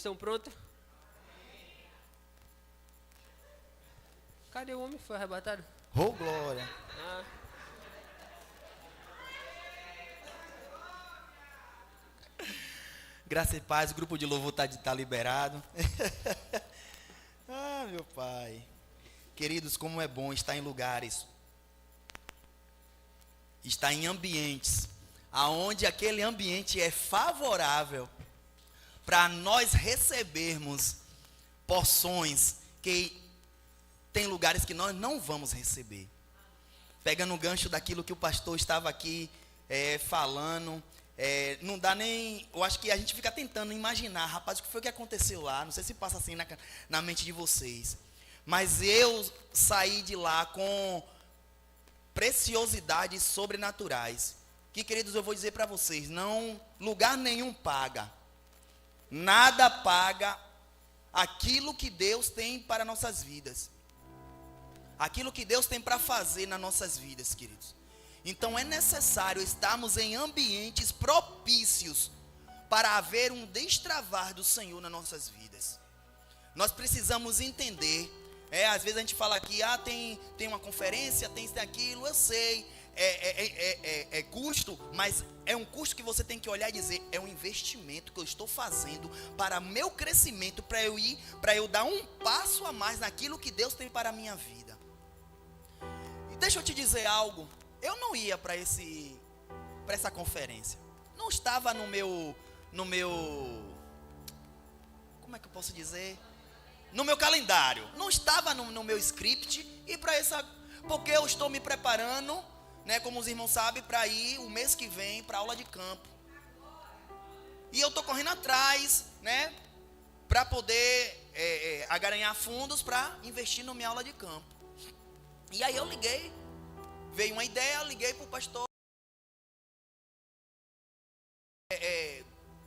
Estão prontos? Cadê o homem? Foi arrebatado? Oh, glória. Ah. Graça e paz, o grupo de louvor tá liberado. Ah, meu Pai. Queridos, como é bom estar em lugares, estar em ambientes, aonde aquele ambiente é favorável para nós recebermos porções que tem lugares que nós não vamos receber. Pega no gancho daquilo que o pastor estava aqui falando. Não dá nem... Eu acho que a gente fica tentando imaginar, rapaz, o que foi que aconteceu lá. Não sei se passa assim na mente de vocês. Mas eu saí de lá com preciosidades sobrenaturais. Que, queridos, eu vou dizer para vocês, não, lugar nenhum paga. Nada paga aquilo que Deus tem para nossas vidas. Aquilo que Deus tem para fazer nas nossas vidas, queridos. Então é necessário estarmos em ambientes propícios para haver um destravar do Senhor nas nossas vidas. Nós precisamos entender, às vezes a gente fala aqui, tem uma conferência, tem isso, tem aquilo, eu sei, é custo, mas é um custo que você tem que olhar e dizer, é um investimento que eu estou fazendo para meu crescimento, para eu dar um passo a mais naquilo que Deus tem para a minha vida. E deixa eu te dizer algo, eu não ia para essa conferência, não estava no meu, como é que eu posso dizer? No meu calendário, não estava no meu script, e para porque eu estou me preparando, né, como os irmãos sabem, para ir o mês que vem para aula de campo. E eu estou correndo atrás, né, para poder agaranhar fundos para investir na minha aula de campo. E aí eu liguei, veio uma ideia, liguei para o pastor.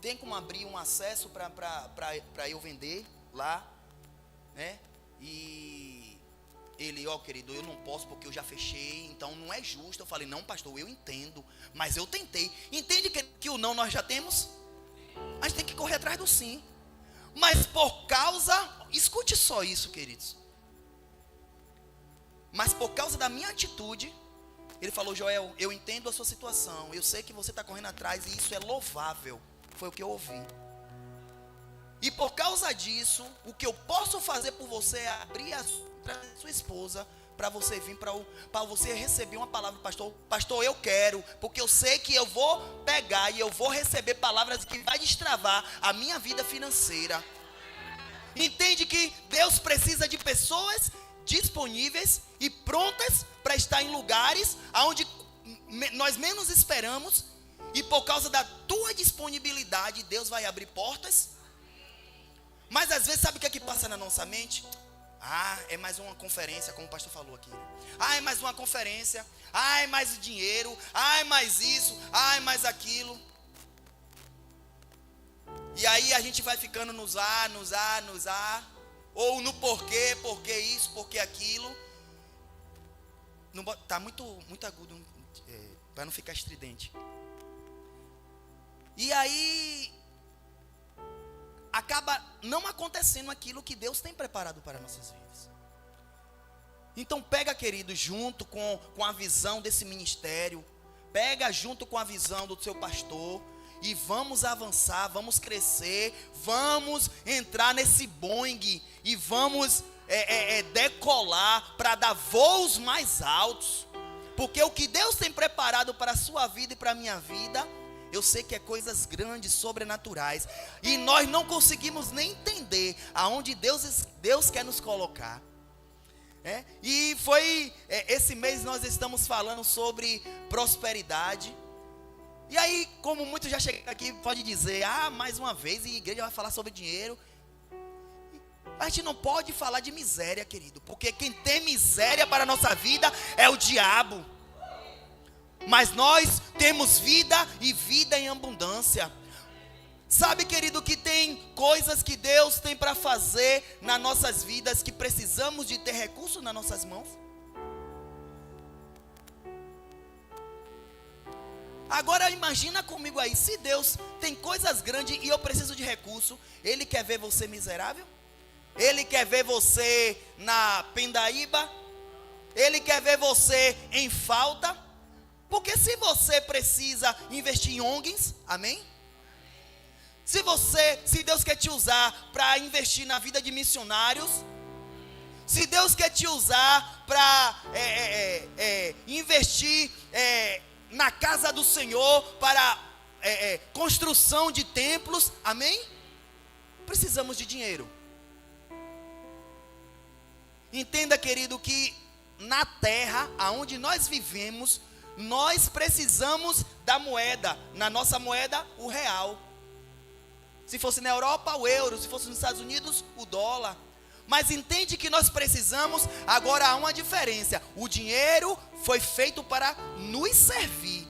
Tem como abrir um acesso para eu vender lá, né? E ele, querido, eu não posso porque eu já fechei, então não é justo. Eu falei, não, pastor, eu entendo, mas eu tentei. Entende que o não nós já temos? A gente tem que correr atrás do sim. Mas por causa, escute só isso, queridos. Mas por causa da minha atitude, ele falou, Joel, eu entendo a sua situação, eu sei que você está correndo atrás e isso é louvável. Foi o que eu ouvi. E por causa disso, o que eu posso fazer por você é abrir a sua esposa para você vir, para você receber uma palavra, pastor. Pastor, eu quero, porque eu sei que eu vou pegar e eu vou receber palavras que vai destravar a minha vida financeira. Entende que Deus precisa de pessoas disponíveis e prontas para estar em lugares onde nós menos esperamos, e por causa da tua disponibilidade, Deus vai abrir portas. Mas às vezes, sabe o que é que passa na nossa mente? É mais uma conferência, como o pastor falou aqui, né? É mais uma conferência, é mais dinheiro, é mais isso, é mais aquilo. E aí a gente vai ficando nos ou no porque isso, porque aquilo. Tá muito agudo, para não ficar estridente. E aí acaba não acontecendo aquilo que Deus tem preparado para nossas vidas. Então pega, querido, junto com a visão desse ministério, pega junto com a visão do seu pastor, e vamos avançar, vamos crescer, vamos entrar nesse Boeing e vamos decolar para dar voos mais altos, porque o que Deus tem preparado para a sua vida e para a minha vida, eu sei que é coisas grandes, sobrenaturais, e nós não conseguimos nem entender aonde Deus quer nos colocar. E foi esse mês nós estamos falando sobre prosperidade. E aí, como muitos já chegam aqui, pode dizer, mais uma vez, e a igreja vai falar sobre dinheiro. A gente não pode falar de miséria, querido, porque quem tem miséria para a nossa vida é o diabo. Mas nós temos vida e vida em abundância. Sabe, querido, que tem coisas que Deus tem para fazer nas nossas vidas, que precisamos de ter recursos nas nossas mãos? Agora imagina comigo aí, se Deus tem coisas grandes e eu preciso de recurso, Ele quer ver você miserável? Ele quer ver você na pindaíba? Ele quer ver você em falta? Porque se você precisa investir em ONGs, amém? Se Deus quer te usar para investir na vida de missionários, se Deus quer te usar para investir na casa do Senhor, para construção de templos, amém? Precisamos de dinheiro. Entenda, querido, que na terra aonde nós vivemos, nós precisamos da moeda. Na nossa moeda, o real. Se fosse na Europa, o euro. Se fosse nos Estados Unidos, o dólar. Mas entende que nós precisamos. Agora há uma diferença. O dinheiro foi feito para nos servir.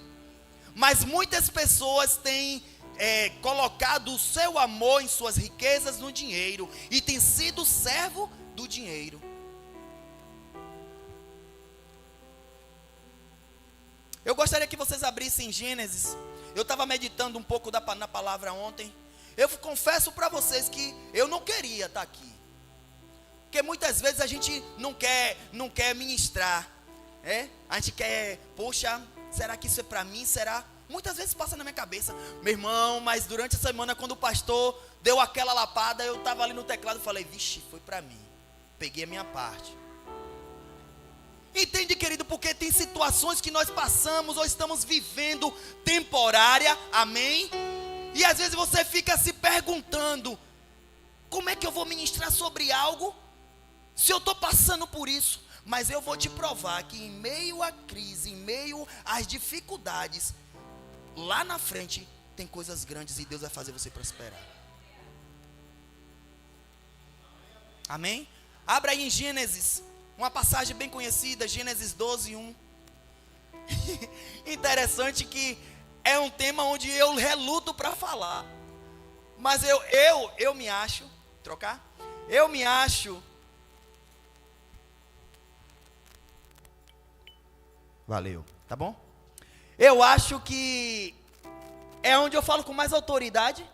Mas muitas pessoas têm colocado o seu amor em suas riquezas no dinheiro. E tem sido servo do dinheiro. Eu gostaria que vocês abrissem Gênesis. Eu estava meditando um pouco na palavra ontem. Eu confesso para vocês que eu não queria estar aqui. Porque muitas vezes a gente não quer ministrar. A gente quer, poxa, será que isso é para mim? Será? Muitas vezes passa na minha cabeça. Meu irmão, mas durante a semana quando o pastor deu aquela lapada, eu estava ali no teclado e falei, vixe, foi para mim. Peguei a minha parte. Entende, querido, porque tem situações que nós passamos ou estamos vivendo temporária, amém? E às vezes você fica se perguntando, como é que eu vou ministrar sobre algo, se eu estou passando por isso? Mas eu vou te provar que em meio à crise, em meio às dificuldades, lá na frente tem coisas grandes e Deus vai fazer você prosperar. Amém? Abra aí em Gênesis. Uma passagem bem conhecida, Gênesis 12, 1. Interessante que é um tema onde eu reluto para falar. Mas eu me acho, trocar? Eu me acho. Valeu, tá bom? Eu acho que é onde eu falo com mais autoridade.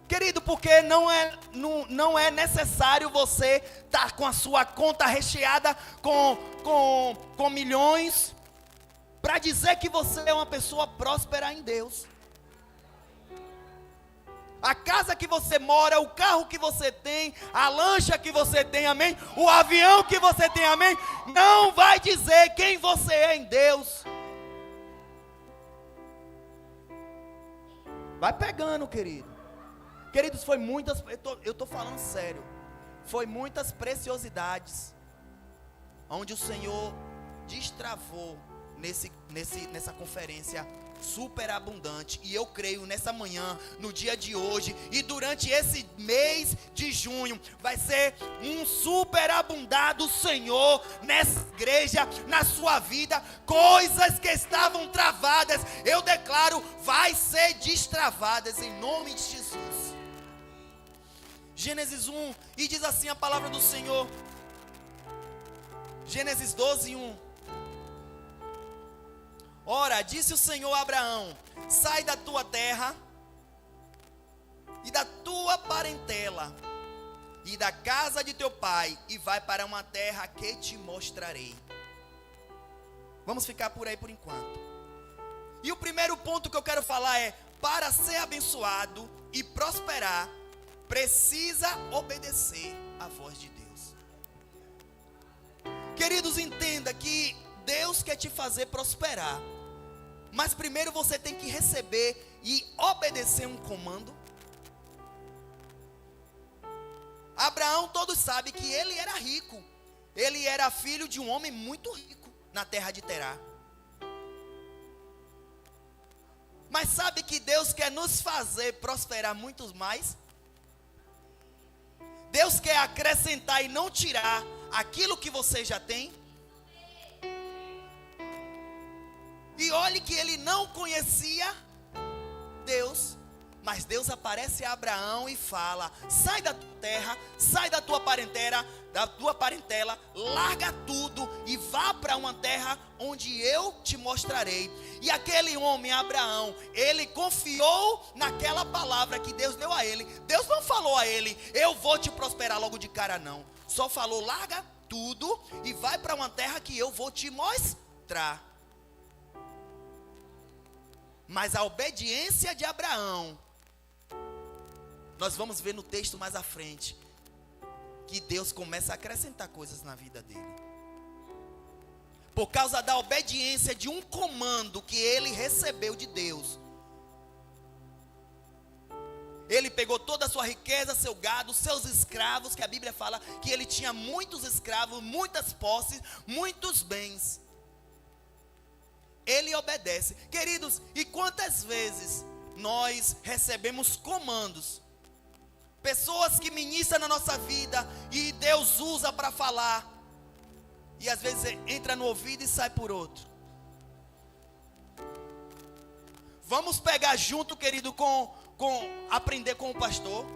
Querido, porque não é necessário você estar com a sua conta recheada com milhões para dizer que você é uma pessoa próspera em Deus. A casa que você mora, o carro que você tem, a lancha que você tem, amém? O avião que você tem, amém? Não vai dizer quem você é em Deus. Vai pegando, querido. Queridos, foi muitas, eu estou falando sério, foi muitas preciosidades, onde o Senhor destravou nessa conferência superabundante, e eu creio nessa manhã, no dia de hoje, e durante esse mês de junho, vai ser um superabundado Senhor, nessa igreja, na sua vida, coisas que estavam travadas, eu declaro, vai ser destravadas, em nome de Jesus. Gênesis 1, e diz assim a palavra do Senhor, Gênesis 12, 1. Ora, disse o Senhor a Abraão, sai da tua terra, e da tua parentela, e da casa de teu pai, e vai para uma terra que te mostrarei. Vamos ficar por aí por enquanto. E o primeiro ponto que eu quero falar é, para ser abençoado e prosperar, precisa obedecer à voz de Deus. Queridos, entenda que Deus quer te fazer prosperar, mas primeiro você tem que receber e obedecer um comando. Abraão, todos sabem que ele era rico, ele era filho de um homem muito rico na terra de Terá. Mas sabe que Deus quer nos fazer prosperar muitos mais? Deus quer acrescentar e não tirar aquilo que você já tem. E olhe que ele não conhecia Deus, mas Deus aparece a Abraão e fala, sai da tua terra, sai da tua parentela, da tua parentela, larga tudo e vá para uma terra onde eu te mostrarei. E aquele homem, Abraão, ele confiou naquela palavra que Deus deu a ele. Deus não falou a ele, eu vou te prosperar logo de cara, não. Só falou, larga tudo e vai para uma terra que eu vou te mostrar. Mas a obediência de Abraão, nós vamos ver no texto mais à frente, que Deus começa a acrescentar coisas na vida dele. Por causa da obediência de um comando que ele recebeu de Deus. Ele pegou toda a sua riqueza, seu gado, seus escravos, que a Bíblia fala que ele tinha muitos escravos, muitas posses, muitos bens. Ele obedece. Queridos, e quantas vezes nós recebemos comandos? Pessoas que ministram na nossa vida e Deus usa para falar. E às vezes entra no ouvido e sai por outro. Vamos pegar junto, querido, aprender com o pastor.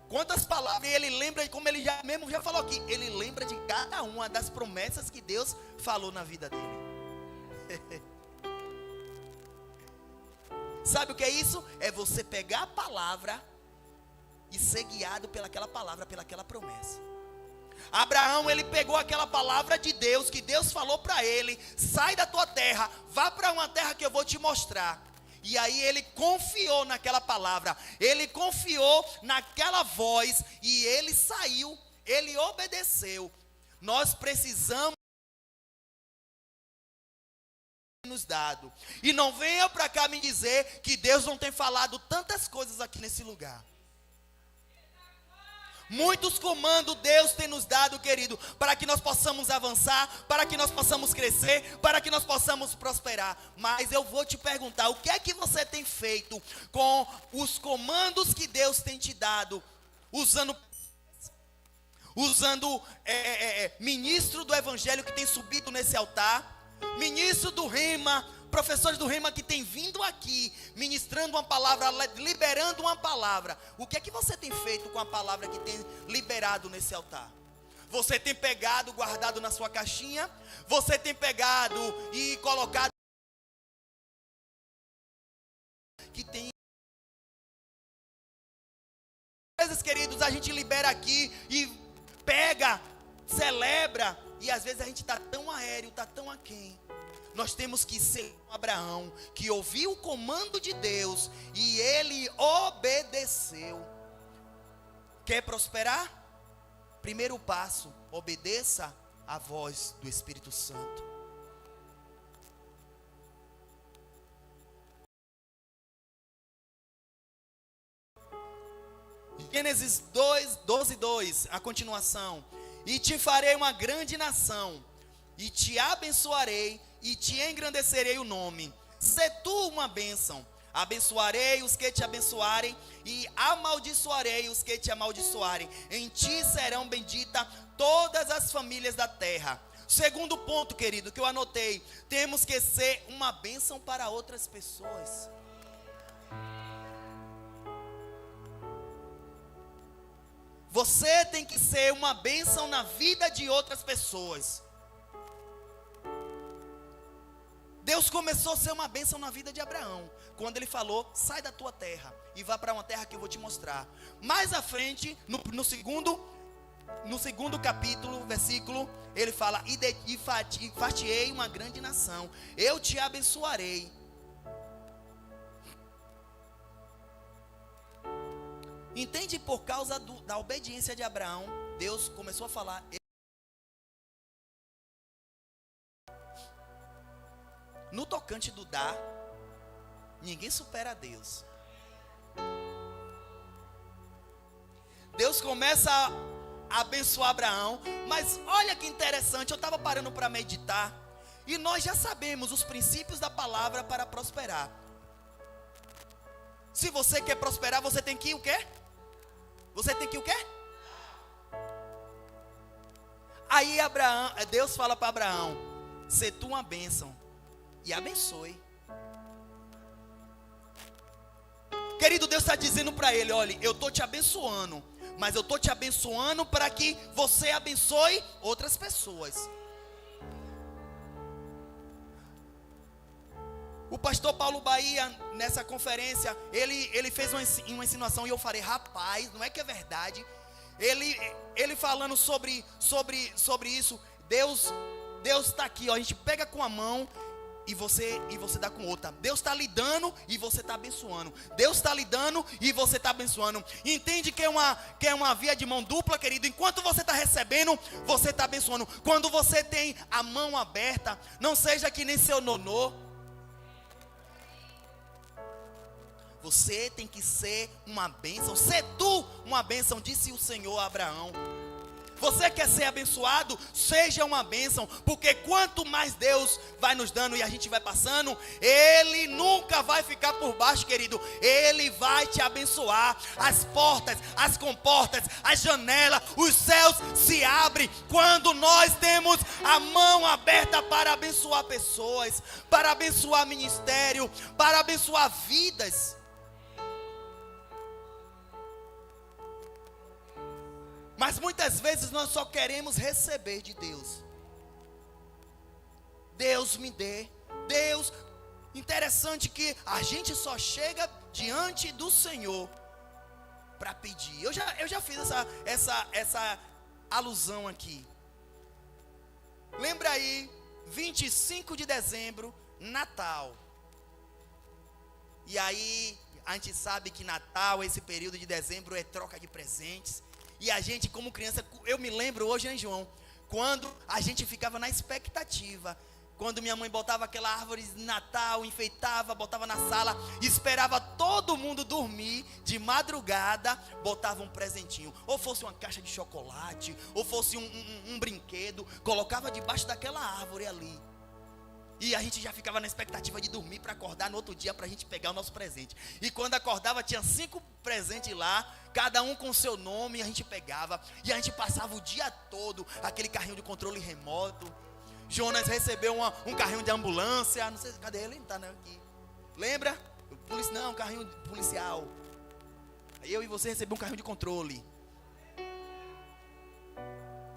Quantas palavras ele lembra, como ele já falou aqui, ele lembra de cada uma das promessas que Deus falou na vida dele. Sabe o que é isso? É você pegar a palavra e ser guiado pelaquela palavra, pelaquela promessa. Abraão, ele pegou aquela palavra de Deus, que Deus falou para ele, sai da tua terra, vá para uma terra que eu vou te mostrar. E aí ele confiou naquela palavra, ele confiou naquela voz, e ele saiu, ele obedeceu. Nós precisamos nos dado. E não venha para cá me dizer que Deus não tem falado tantas coisas aqui nesse lugar. Muitos comandos Deus tem nos dado, querido, para que nós possamos avançar, para que nós possamos crescer, para que nós possamos prosperar. Mas eu vou te perguntar, o que é que você tem feito com os comandos que Deus tem te dado, usando ministro do evangelho que tem subido nesse altar, ministro do Rema, professores do Rema que tem vindo aqui, ministrando uma palavra, liberando uma palavra. O que é que você tem feito com a palavra que tem liberado nesse altar? Você tem pegado, guardado na sua caixinha? Você tem pegado e colocado? Que tem. Às vezes, queridos, a gente libera aqui e pega, celebra, e às vezes a gente está tão aéreo, está tão aquém. Nós temos que ser como Abraão, que ouviu o comando de Deus e ele obedeceu. Quer prosperar? Primeiro passo, obedeça à voz do Espírito Santo. Gênesis 12:2, a continuação. E te farei uma grande nação, e te abençoarei, e te engrandecerei o nome. Sê tu uma bênção. Abençoarei os que te abençoarem, e amaldiçoarei os que te amaldiçoarem. Em ti serão benditas todas as famílias da terra. Segundo ponto, querido, que eu anotei: temos que ser uma bênção para outras pessoas. Você tem que ser uma bênção na vida de outras pessoas. Deus começou a ser uma bênção na vida de Abraão, quando ele falou, sai da tua terra e vá para uma terra que eu vou te mostrar. Mais à frente, no segundo capítulo, versículo, ele fala, e far-te-ei uma grande nação, eu te abençoarei. Entende? Por causa da obediência de Abraão, Deus começou a falar. No tocante do dar, ninguém supera a Deus. Deus começa a abençoar Abraão, mas olha que interessante, eu estava parando para meditar, e nós já sabemos os princípios da palavra para prosperar. Se você quer prosperar, você tem que ir o quê? Você tem que ir o quê? Aí Deus fala para Abraão, sê tu uma bênção, e abençoe. Querido, Deus está dizendo para ele, olha, eu estou te abençoando, mas eu estou te abençoando para que você abençoe outras pessoas. O pastor Paulo Bahia, nessa conferência, ele fez uma insinuação, e eu falei, rapaz, não é que é verdade? Ele falando sobre isso, Deus está aqui, ó, a gente pega com a mão e você dá com outra. Deus está lhe dando e você está abençoando. Deus está lhe dando e você está abençoando. Entende que é uma via de mão dupla, querido? Enquanto você está recebendo, você está abençoando. Quando você tem a mão aberta, não seja que nem seu nonô. Você tem que ser uma bênção. Ser tu uma bênção, disse o Senhor a Abraão. Você quer ser abençoado? Seja uma bênção. Porque quanto mais Deus vai nos dando e a gente vai passando, Ele nunca vai ficar por baixo, querido. Ele vai te abençoar. As portas, as comportas, as janelas, os céus se abrem quando nós temos a mão aberta para abençoar pessoas, para abençoar ministério, para abençoar vidas. Mas muitas vezes nós só queremos receber de Deus. Deus me dê. Deus. Interessante que a gente só chega diante do Senhor para pedir. Eu já fiz essa alusão aqui. Lembra aí, 25 de dezembro, Natal. E aí, a gente sabe que Natal, esse período de dezembro, é troca de presentes. E a gente, como criança, eu me lembro hoje, hein, João? Quando a gente ficava na expectativa. Quando minha mãe botava aquela árvore de Natal, enfeitava, botava na sala, esperava todo mundo dormir, de madrugada, botava um presentinho. Ou fosse uma caixa de chocolate, ou fosse um brinquedo, colocava debaixo daquela árvore ali. E a gente já ficava na expectativa de dormir para acordar no outro dia para a gente pegar o nosso presente. E quando acordava tinha 5 presentes lá, cada um com o seu nome, e a gente pegava. E a gente passava o dia todo, aquele carrinho de controle remoto. Jonas recebeu um carrinho de ambulância, não sei, cadê ele? Não está aqui. Lembra? Não, carrinho policial. Aí eu e você recebemos um carrinho de controle.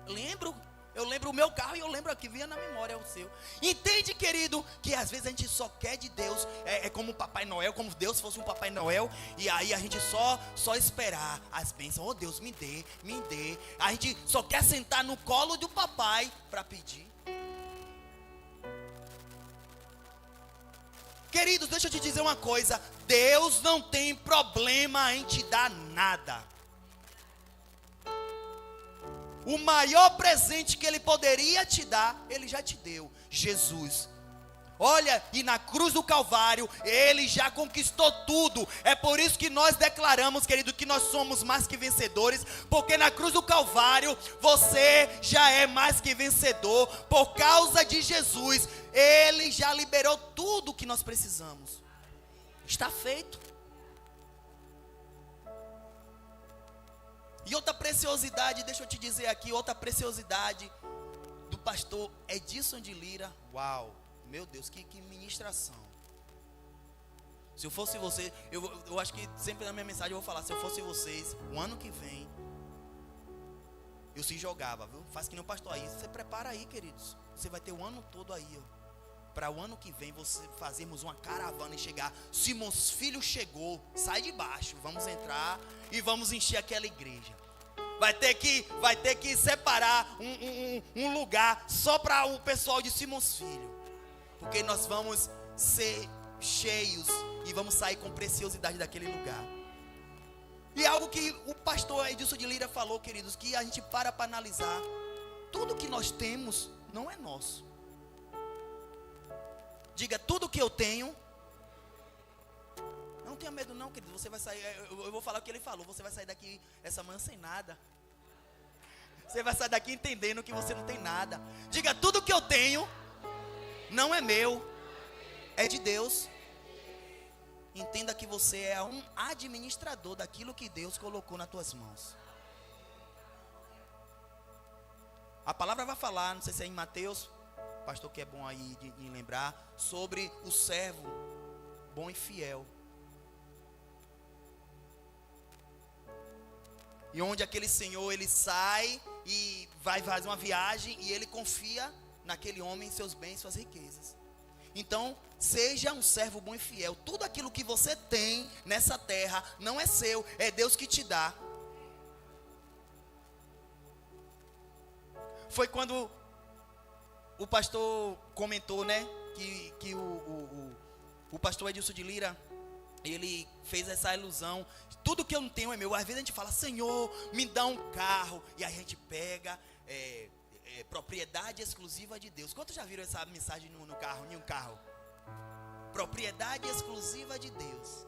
Eu lembro o meu carro e eu lembro aqui, vinha na memória o seu. Entende, querido, que às vezes a gente só quer de Deus, é como o Papai Noel, como se Deus fosse um Papai Noel. E aí a gente só esperar as bênçãos. Oh Deus, me dê. A gente só quer sentar no colo do papai para pedir. Queridos, deixa eu te dizer uma coisa. Deus não tem problema em te dar nada. O maior presente que Ele poderia te dar, Ele já te deu, Jesus. Olha, e na cruz do Calvário, Ele já conquistou tudo. É por isso que nós declaramos, querido, que nós somos mais que vencedores. Porque na cruz do Calvário, você já é mais que vencedor. Por causa de Jesus, Ele já liberou tudo o que nós precisamos. Está feito. E outra preciosidade, deixa eu te dizer aqui, outra preciosidade do pastor Edson de Lira. Uau, meu Deus, que ministração. Se eu fosse você, eu acho que sempre na minha mensagem eu vou falar, se eu fosse vocês, o ano que vem, eu se jogava, viu? Faz que nem o pastor aí, você prepara aí, queridos. Você vai ter o ano todo aí, ó. Para o ano que vem, você fazermos uma caravana e chegar. Simões Filho chegou, sai de baixo, vamos entrar e vamos encher aquela igreja. Vai ter que separar um lugar só para o pessoal de Simões Filho. Porque nós vamos ser cheios e vamos sair com preciosidade daquele lugar. E algo que o pastor Edson de Lira falou, queridos, que a gente para analisar. Tudo que nós temos não é nosso. Diga, tudo que eu tenho. Não tenha medo não, querido. Você vai sair, eu vou falar o que ele falou. Você vai sair daqui essa manhã sem nada. Você vai sair daqui entendendo que você não tem nada. Diga, tudo que eu tenho não é meu, é de Deus. Entenda que você é um administrador daquilo que Deus colocou nas tuas mãos. A palavra vai falar, não sei se é em Mateus, pastor que é bom aí de lembrar, sobre o servo bom e fiel. E onde aquele senhor, ele sai e vai fazer uma viagem e ele confia naquele homem seus bens, suas riquezas. Então, seja um servo bom e fiel. Tudo aquilo que você tem nessa terra não é seu, é Deus que te dá. Foi quando o pastor comentou, né, que o pastor Edilson de Lira, ele fez essa ilusão. Tudo que eu não tenho é meu. Às vezes a gente fala, Senhor, me dá um carro. E a gente pega propriedade exclusiva de Deus. Quantos já viram essa mensagem no carro? Em um carro? Propriedade exclusiva de Deus.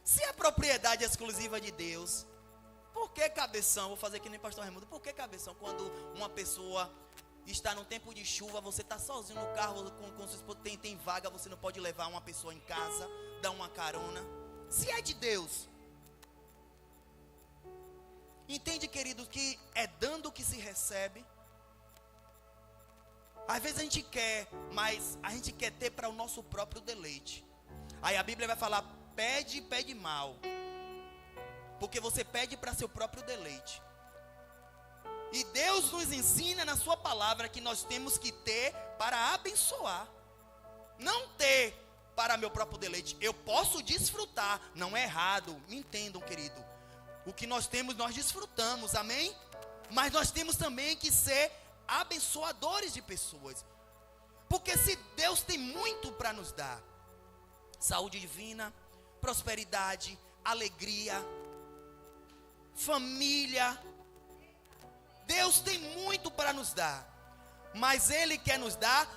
Se é propriedade exclusiva de Deus, por que cabeção? Vou fazer que nem pastor Raimundo. Por que cabeção? Quando uma pessoa está num tempo de chuva, você está sozinho no carro com sua esposa, tem vaga, você não pode levar uma pessoa em casa, dar uma carona. Se é de Deus, entende, querido, que é dando que se recebe. Às vezes a gente quer, mas a gente quer ter para o nosso próprio deleite. Aí a Bíblia vai falar, pede mal, porque você pede para seu próprio deleite. E Deus nos ensina na sua palavra que nós temos que ter para abençoar, não ter para meu próprio deleite. Eu posso desfrutar, não é errado, me entendam, querido. O que nós temos, nós desfrutamos, amém? Mas nós temos também que ser abençoadores de pessoas. Porque se Deus tem muito para nos dar, saúde divina, prosperidade, alegria, família, Deus tem muito para nos dar, mas Ele quer nos dar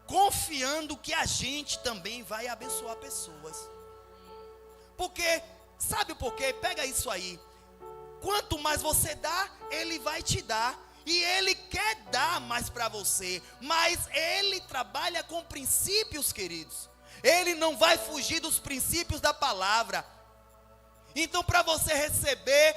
confiando que a gente também vai abençoar pessoas. Porque, sabe por quê? Pega isso aí. Quanto mais você dá, Ele vai te dar. E Ele quer dar mais para você. Mas Ele trabalha com princípios, queridos. Ele não vai fugir dos princípios da palavra. Então, para você receber,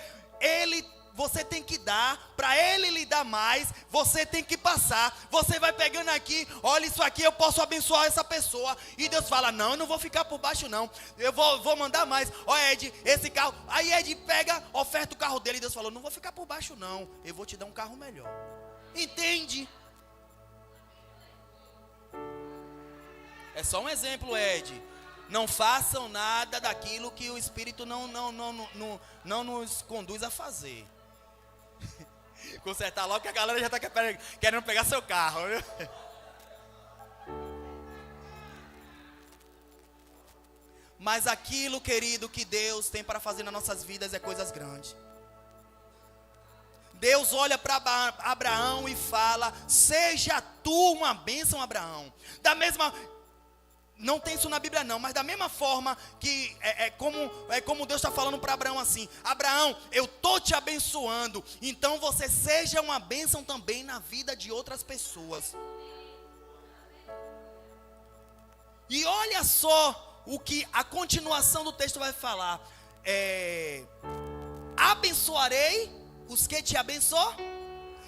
você tem que dar, para Ele lhe dar mais, você tem que passar. Você vai pegando aqui, olha isso aqui, eu posso abençoar essa pessoa. E Deus fala, não, eu não vou ficar por baixo não, eu vou mandar mais. Ó Ed, esse carro, aí Ed pega, oferta o carro dele. E Deus falou, não vou ficar por baixo não, eu vou te dar um carro melhor. Entende? É só um exemplo, Ed. Não façam nada daquilo que o Espírito não nos conduz a fazer. Consertar logo que a galera já está querendo pegar seu carro, viu? Mas aquilo, querido, que Deus tem para fazer nas nossas vidas é coisas grandes. Deus olha para Abraão e fala, seja tu uma bênção, Abraão. Não tem isso na Bíblia não, mas da mesma forma que é como Deus está falando para Abraão assim, Abraão, eu estou te abençoando, então você seja uma bênção também na vida de outras pessoas. E olha só o que a continuação do texto vai falar, abençoarei os que te abençoam.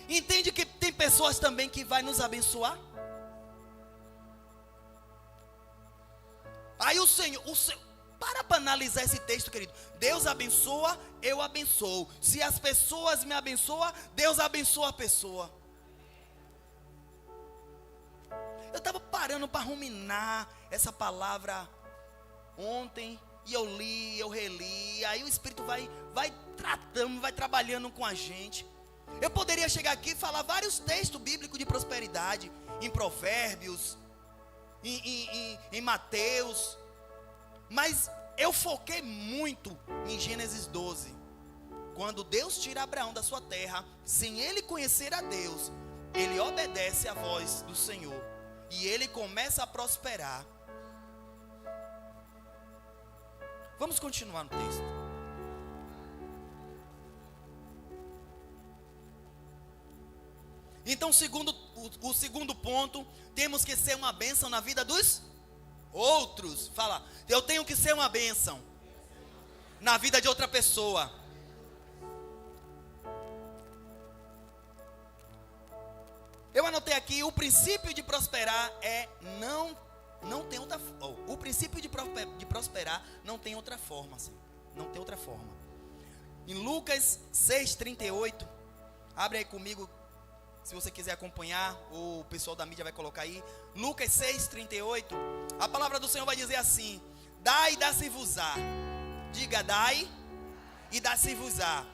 Entende que tem pessoas também que vai nos abençoar? Aí o Senhor, para analisar esse texto, querido. Deus abençoa, eu abençoo. Se as pessoas me abençoam, Deus abençoa a pessoa. Eu estava parando para ruminar essa palavra ontem, e eu li, eu reli. Aí o Espírito vai tratando, vai trabalhando com a gente. Eu poderia chegar aqui e falar vários textos bíblicos de prosperidade, em Provérbios, em Mateus, mas eu foquei muito em Gênesis 12, quando Deus tira Abraão da sua terra, sem ele conhecer a Deus, ele obedece à voz do Senhor, e ele começa a prosperar. Vamos continuar no texto. Então, o segundo ponto, temos que ser uma bênção na vida dos outros. Fala, eu tenho que ser uma bênção na vida de outra pessoa. Eu anotei aqui, o princípio de prosperar não tem outra. O princípio de prosperar não tem outra forma, assim, não tem outra forma. Em Lucas 6:38, abre aí comigo, se você quiser acompanhar, ou o pessoal da mídia vai colocar aí. Lucas 6:38, a palavra do Senhor vai dizer assim: dai e dá-se-vos-á. Diga, dai e dá-se-vos-á.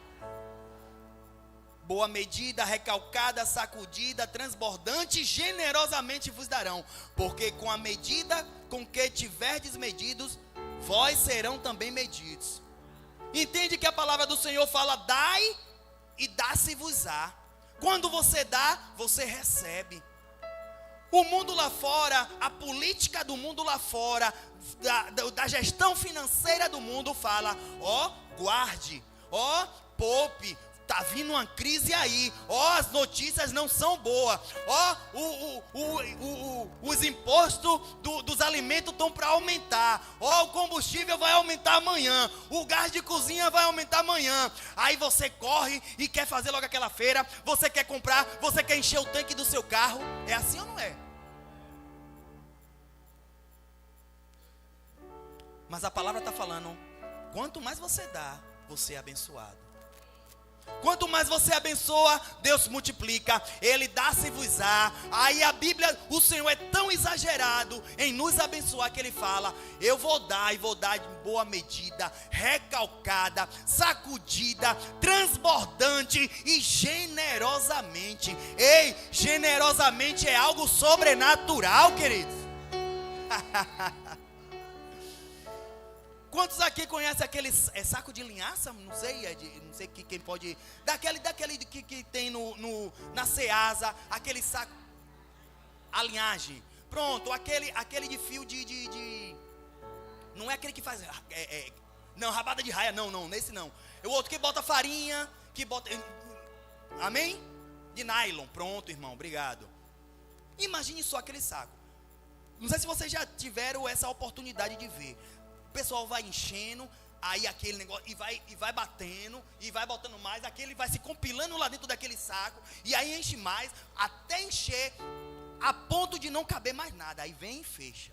Boa medida, recalcada, sacudida, transbordante, generosamente vos darão. Porque com a medida com que tiverdes medidos, vós serão também medidos. Entende que a palavra do Senhor fala: dai e dá-se-vos-á. Quando você dá, você recebe. O mundo lá fora, a política do mundo lá fora, da gestão financeira do mundo fala: ó, guarde, ó, poupe. Tá vindo uma crise aí, ó, as notícias não são boas, ó, os impostos dos alimentos estão para aumentar, ó, o combustível vai aumentar amanhã, o gás de cozinha vai aumentar amanhã. Aí você corre e quer fazer logo aquela feira, você quer comprar, você quer encher o tanque do seu carro. É assim ou não é? Mas a palavra está falando: quanto mais você dá, você é abençoado. Quanto mais você abençoa, Deus multiplica. Ele dá-se-vos-á. Aí a Bíblia, o Senhor é tão exagerado em nos abençoar que Ele fala: eu vou dar, e vou dar de boa medida, recalcada, sacudida, transbordante e generosamente. Ei, generosamente é algo sobrenatural, queridos. Quantos aqui conhecem aquele saco de linhaça? Não sei, não sei quem pode. Daquele que tem na Ceasa, aquele saco. A linhagem. Pronto, aquele de fio de. Não é aquele que faz. Não, rabada de raia, não, nesse não. É o outro que bota farinha, que bota. Amém? De nylon. Pronto, irmão, obrigado. Imagine só aquele saco. Não sei se vocês já tiveram essa oportunidade de ver. O pessoal vai enchendo, aí aquele negócio, e vai batendo, e vai botando mais, aquele vai se compilando lá dentro daquele saco, e aí enche mais, até encher, a ponto de não caber mais nada, aí vem e fecha.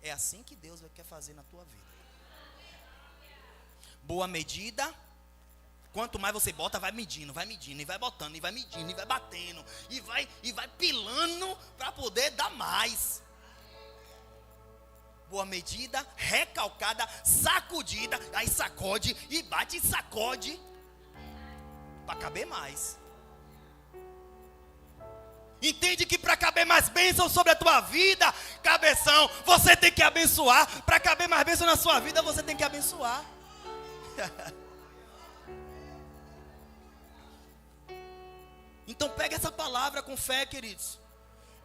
É assim que Deus quer fazer na tua vida. Boa medida, quanto mais você bota, vai medindo, e vai botando, e vai medindo, e vai batendo, e vai pilando, para poder dar mais. Boa medida, recalcada, sacudida, aí sacode e bate e sacode, para caber mais. Entende que para caber mais bênção sobre a tua vida, cabeção, você tem que abençoar. Para caber mais bênção na sua vida, você tem que abençoar. Então pega essa palavra com fé, queridos.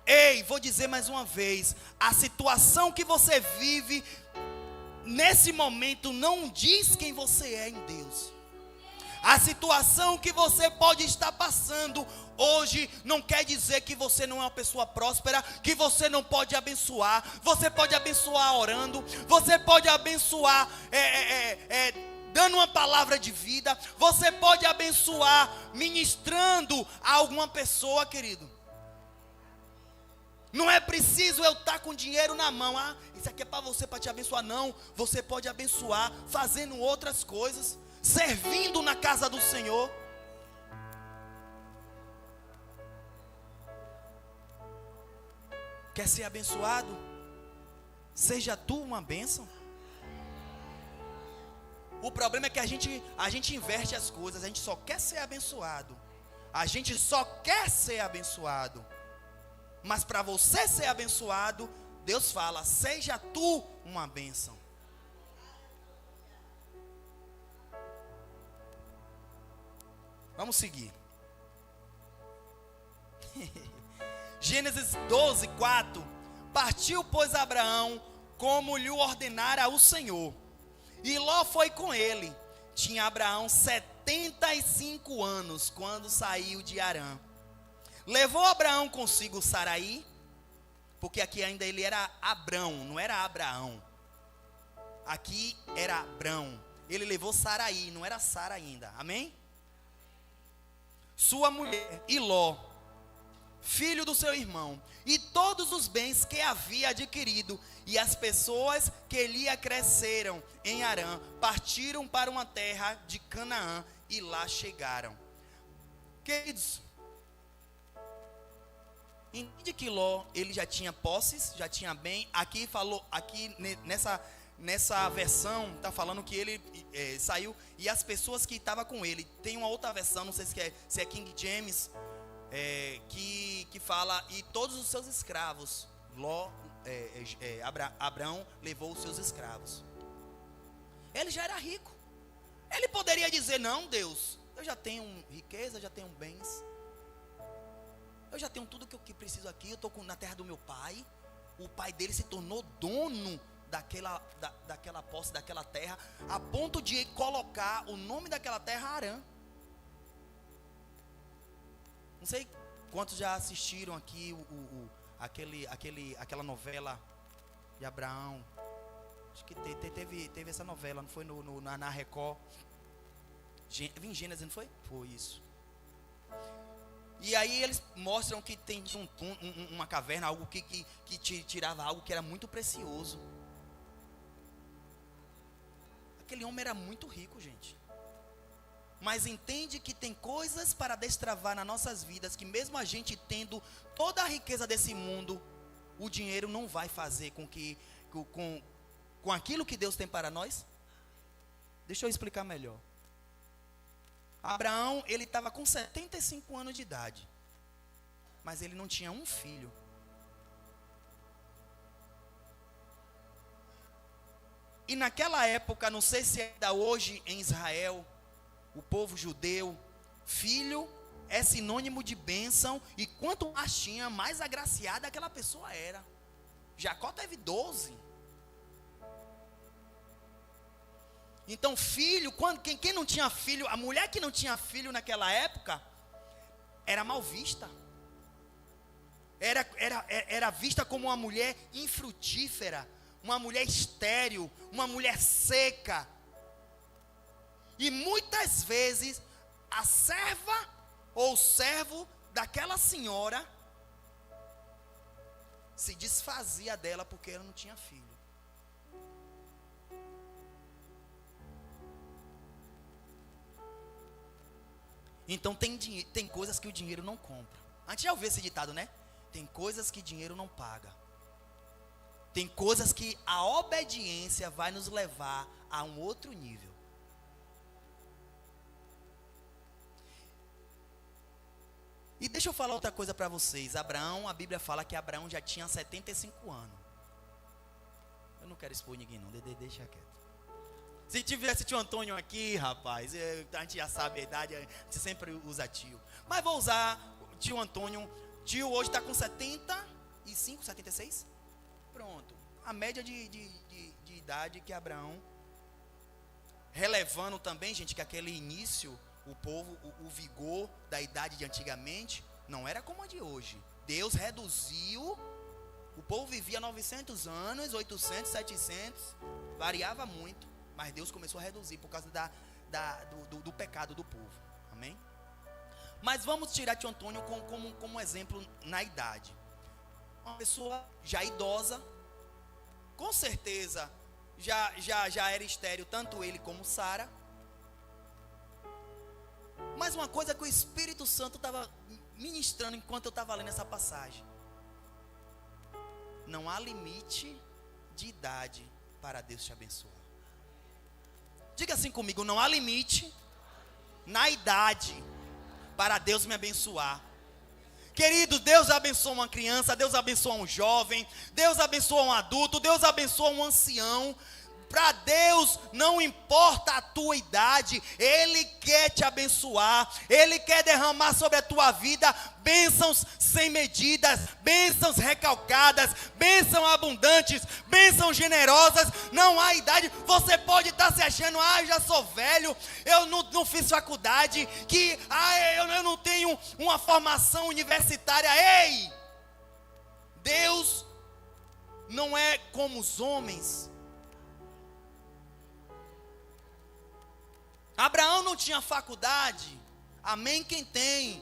Ei, vou dizer mais uma vez: a situação que você vive nesse momento não diz quem você é em Deus. A situação que você pode estar passando hoje não quer dizer que você não é uma pessoa próspera, que você não pode abençoar. Você pode abençoar orando, você pode abençoar dando uma palavra de vida, você pode abençoar ministrando a alguma pessoa, querido. Não é preciso eu estar com dinheiro na mão. Ah, isso aqui é para você, para te abençoar. Não, você pode abençoar fazendo outras coisas, servindo na casa do Senhor. Quer ser abençoado? Seja tu uma bênção. O problema é que a gente inverte as coisas. A gente só quer ser abençoado. A gente só quer ser abençoado. Mas para você ser abençoado, Deus fala: seja tu uma bênção. Vamos seguir. Gênesis 12:4. Partiu, pois, Abraão, como lhe ordenara o Senhor, e Ló foi com ele. Tinha Abraão 75 anos quando saiu de Harã. Levou Abraão consigo Saraí, porque aqui ainda ele era Abrão, não era Abraão. Aqui era Abrão. Ele levou Saraí, não era Sara ainda. Amém? Sua mulher e Ló, filho do seu irmão, e todos os bens que havia adquirido, e as pessoas que lhe acresceram em Harã, partiram para uma terra de Canaã, e lá chegaram. Queridos, entende que Ló, ele já tinha posses, já tinha bem. Aqui falou, aqui nessa versão, está falando que ele saiu e as pessoas que estavam com ele. Tem uma outra versão, não sei se é King James, que fala, e todos os seus escravos. Abraão levou os seus escravos. Ele já era rico. Ele poderia dizer: não, Deus, eu já tenho riqueza, já tenho bens, eu já tenho tudo que preciso aqui. Eu estou na terra do meu pai. O pai dele se tornou dono daquela posse, daquela terra, a ponto de colocar o nome daquela terra Harã. Não sei quantos já assistiram aqui aquela novela de Abraão. Acho que teve essa novela, não foi na Record? Em Gênesis, não foi? Foi isso. E aí eles mostram que tem uma caverna, algo que tirava algo que era muito precioso. Aquele homem era muito rico, gente. Mas entende que tem coisas para destravar nas nossas vidas, que mesmo a gente tendo toda a riqueza desse mundo, o dinheiro não vai fazer com aquilo que Deus tem para nós. Deixa eu explicar melhor. Abraão, ele estava com 75 anos de idade, mas ele não tinha um filho. E naquela época, não sei se ainda hoje em Israel, o povo judeu, filho é sinônimo de bênção, e quanto mais tinha, mais agraciada aquela pessoa era. Jacó teve 12. Então filho, quem não tinha filho, a mulher que não tinha filho naquela época, era mal vista. Era vista como uma mulher infrutífera, uma mulher estéril, uma mulher seca. E muitas vezes a serva ou o servo daquela senhora se desfazia dela porque ela não tinha filho. Então tem coisas que o dinheiro não compra. A gente já ouviu esse ditado, né? Tem coisas que dinheiro não paga. Tem coisas que a obediência vai nos levar a um outro nível. E deixa eu falar outra coisa para vocês. Abraão, a Bíblia fala que Abraão já tinha 75 anos. Eu não quero expor ninguém não, deixa quieto. Se tivesse tio Antônio aqui, rapaz, a gente já sabe a idade, a gente sempre usa tio. Mas vou usar tio Antônio. Tio hoje está com 75, 76? Pronto. A média de idade que Abraão, relevando também, gente, que aquele início, o povo, o vigor da idade de antigamente, não era como a de hoje. Deus reduziu, o povo vivia 900 anos, 800, 700, variava muito. Mas Deus começou a reduzir por causa do pecado do povo. Amém? Mas vamos tirar tio Antônio como exemplo na idade. Uma pessoa já idosa, com certeza já era estéril, tanto ele como Sara. Mas uma coisa que o Espírito Santo estava ministrando enquanto eu estava lendo essa passagem: não há limite de idade para Deus te abençoar. Diga assim comigo: não há limite na idade para Deus me abençoar. Querido, Deus abençoa uma criança, Deus abençoa um jovem, Deus abençoa um adulto, Deus abençoa um ancião. Para Deus não importa a tua idade, Ele quer te abençoar, Ele quer derramar sobre a tua vida bênçãos sem medidas, bênçãos recalcadas, bênçãos abundantes, bênçãos generosas. Não há idade. Você pode estar se achando: eu já sou velho, eu não fiz faculdade, eu não tenho uma formação universitária. Ei! Deus não é como os homens. Abraão não tinha faculdade. Amém? Quem tem,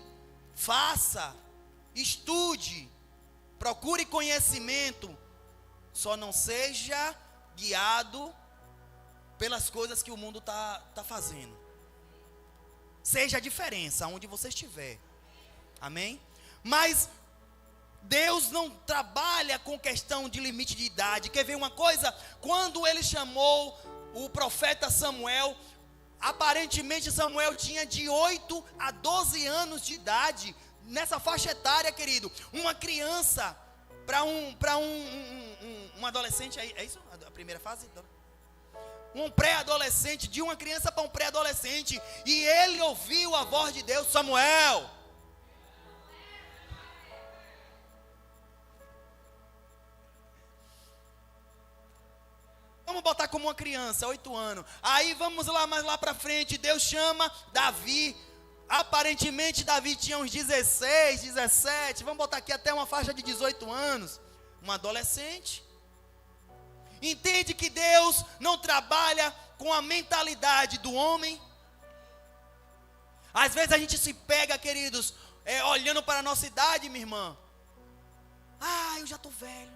faça, estude, procure conhecimento. Só não seja guiado pelas coisas que o mundo está fazendo. Seja a diferença onde você estiver. Amém? Mas Deus não trabalha com questão de limite de idade. Quer ver uma coisa? Quando ele chamou o profeta Samuel, aparentemente Samuel tinha de 8 a 12 anos de idade. Nessa faixa etária, querido. Uma criança para um adolescente, é isso? A primeira fase? Um pré-adolescente, de uma criança para um pré-adolescente. E ele ouviu a voz de Deus: Samuel. Vamos botar como uma criança, 8 anos. Aí vamos lá, mais lá para frente, Deus chama Davi. Aparentemente Davi tinha uns 16, 17, vamos botar aqui até uma faixa de 18 anos. Um adolescente. Entende que Deus não trabalha com a mentalidade do homem? Às vezes a gente se pega, queridos, olhando para a nossa idade, minha irmã. Eu já estou velho,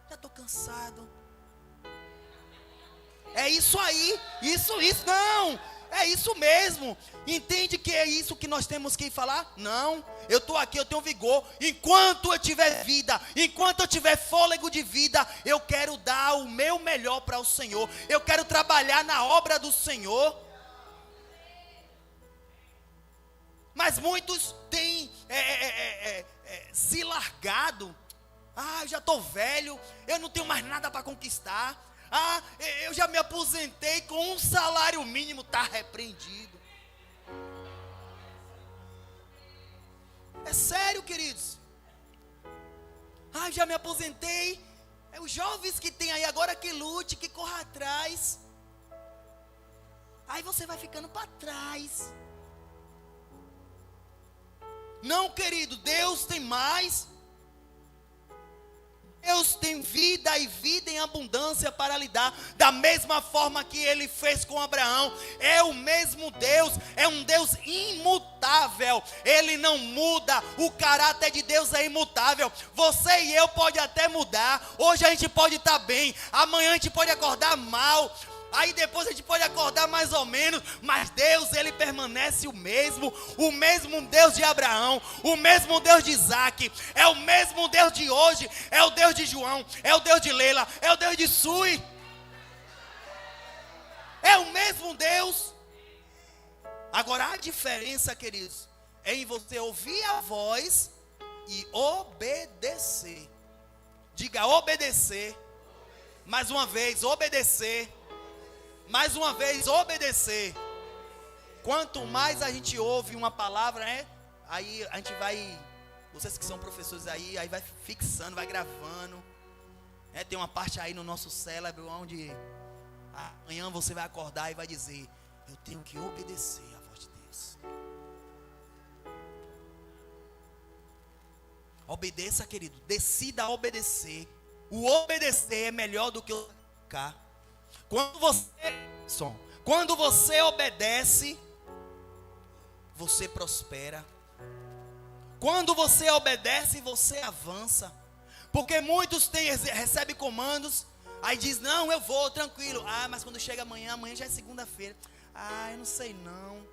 já estou cansado. É isso aí, isso, não, é isso mesmo. Entende que é isso que nós temos que falar? Não, eu estou aqui, eu tenho vigor. Enquanto eu tiver vida, enquanto eu tiver fôlego de vida, eu quero dar o meu melhor para o Senhor. Eu quero trabalhar na obra do Senhor. Mas muitos têm se largado. Eu já estou velho, eu não tenho mais nada para conquistar. Eu já me aposentei com um salário mínimo. Está repreendido. É sério, queridos. Já me aposentei. Os jovens que tem aí agora, que lute, que corra atrás. Aí você vai ficando para trás. Não, querido, Deus tem mais. Deus tem vida e vida em abundância para lhe dar. Da mesma forma que Ele fez com Abraão. É o mesmo Deus. É um Deus imutável. Ele não muda. O caráter de Deus é imutável. Você e eu pode até mudar. Hoje a gente pode estar bem. Amanhã a gente pode acordar mal. Aí depois a gente pode acordar mais ou menos. Mas Deus, Ele permanece o mesmo. O mesmo Deus de Abraão. O mesmo Deus de Isaac. É o mesmo Deus de hoje. É o Deus de João. É o Deus de Leila. É o Deus de Sui. É o mesmo Deus. Agora a diferença, queridos, é em você ouvir a voz e obedecer. Diga obedecer. Mais uma vez, obedecer. Mais uma vez, obedecer. Quanto mais a gente ouve uma palavra, aí a gente vai, vocês que são professores aí vai fixando, vai gravando. Tem uma parte aí no nosso cérebro onde amanhã você vai acordar e vai dizer: eu tenho que obedecer à voz de Deus. Obedeça, querido, decida obedecer. O obedecer é melhor do que o sacrificar. Quando você obedece, você prospera. Quando você obedece, você avança. Porque muitos recebem comandos, aí diz: não, eu vou, tranquilo. Mas quando chega amanhã já é segunda-feira. Eu não sei não.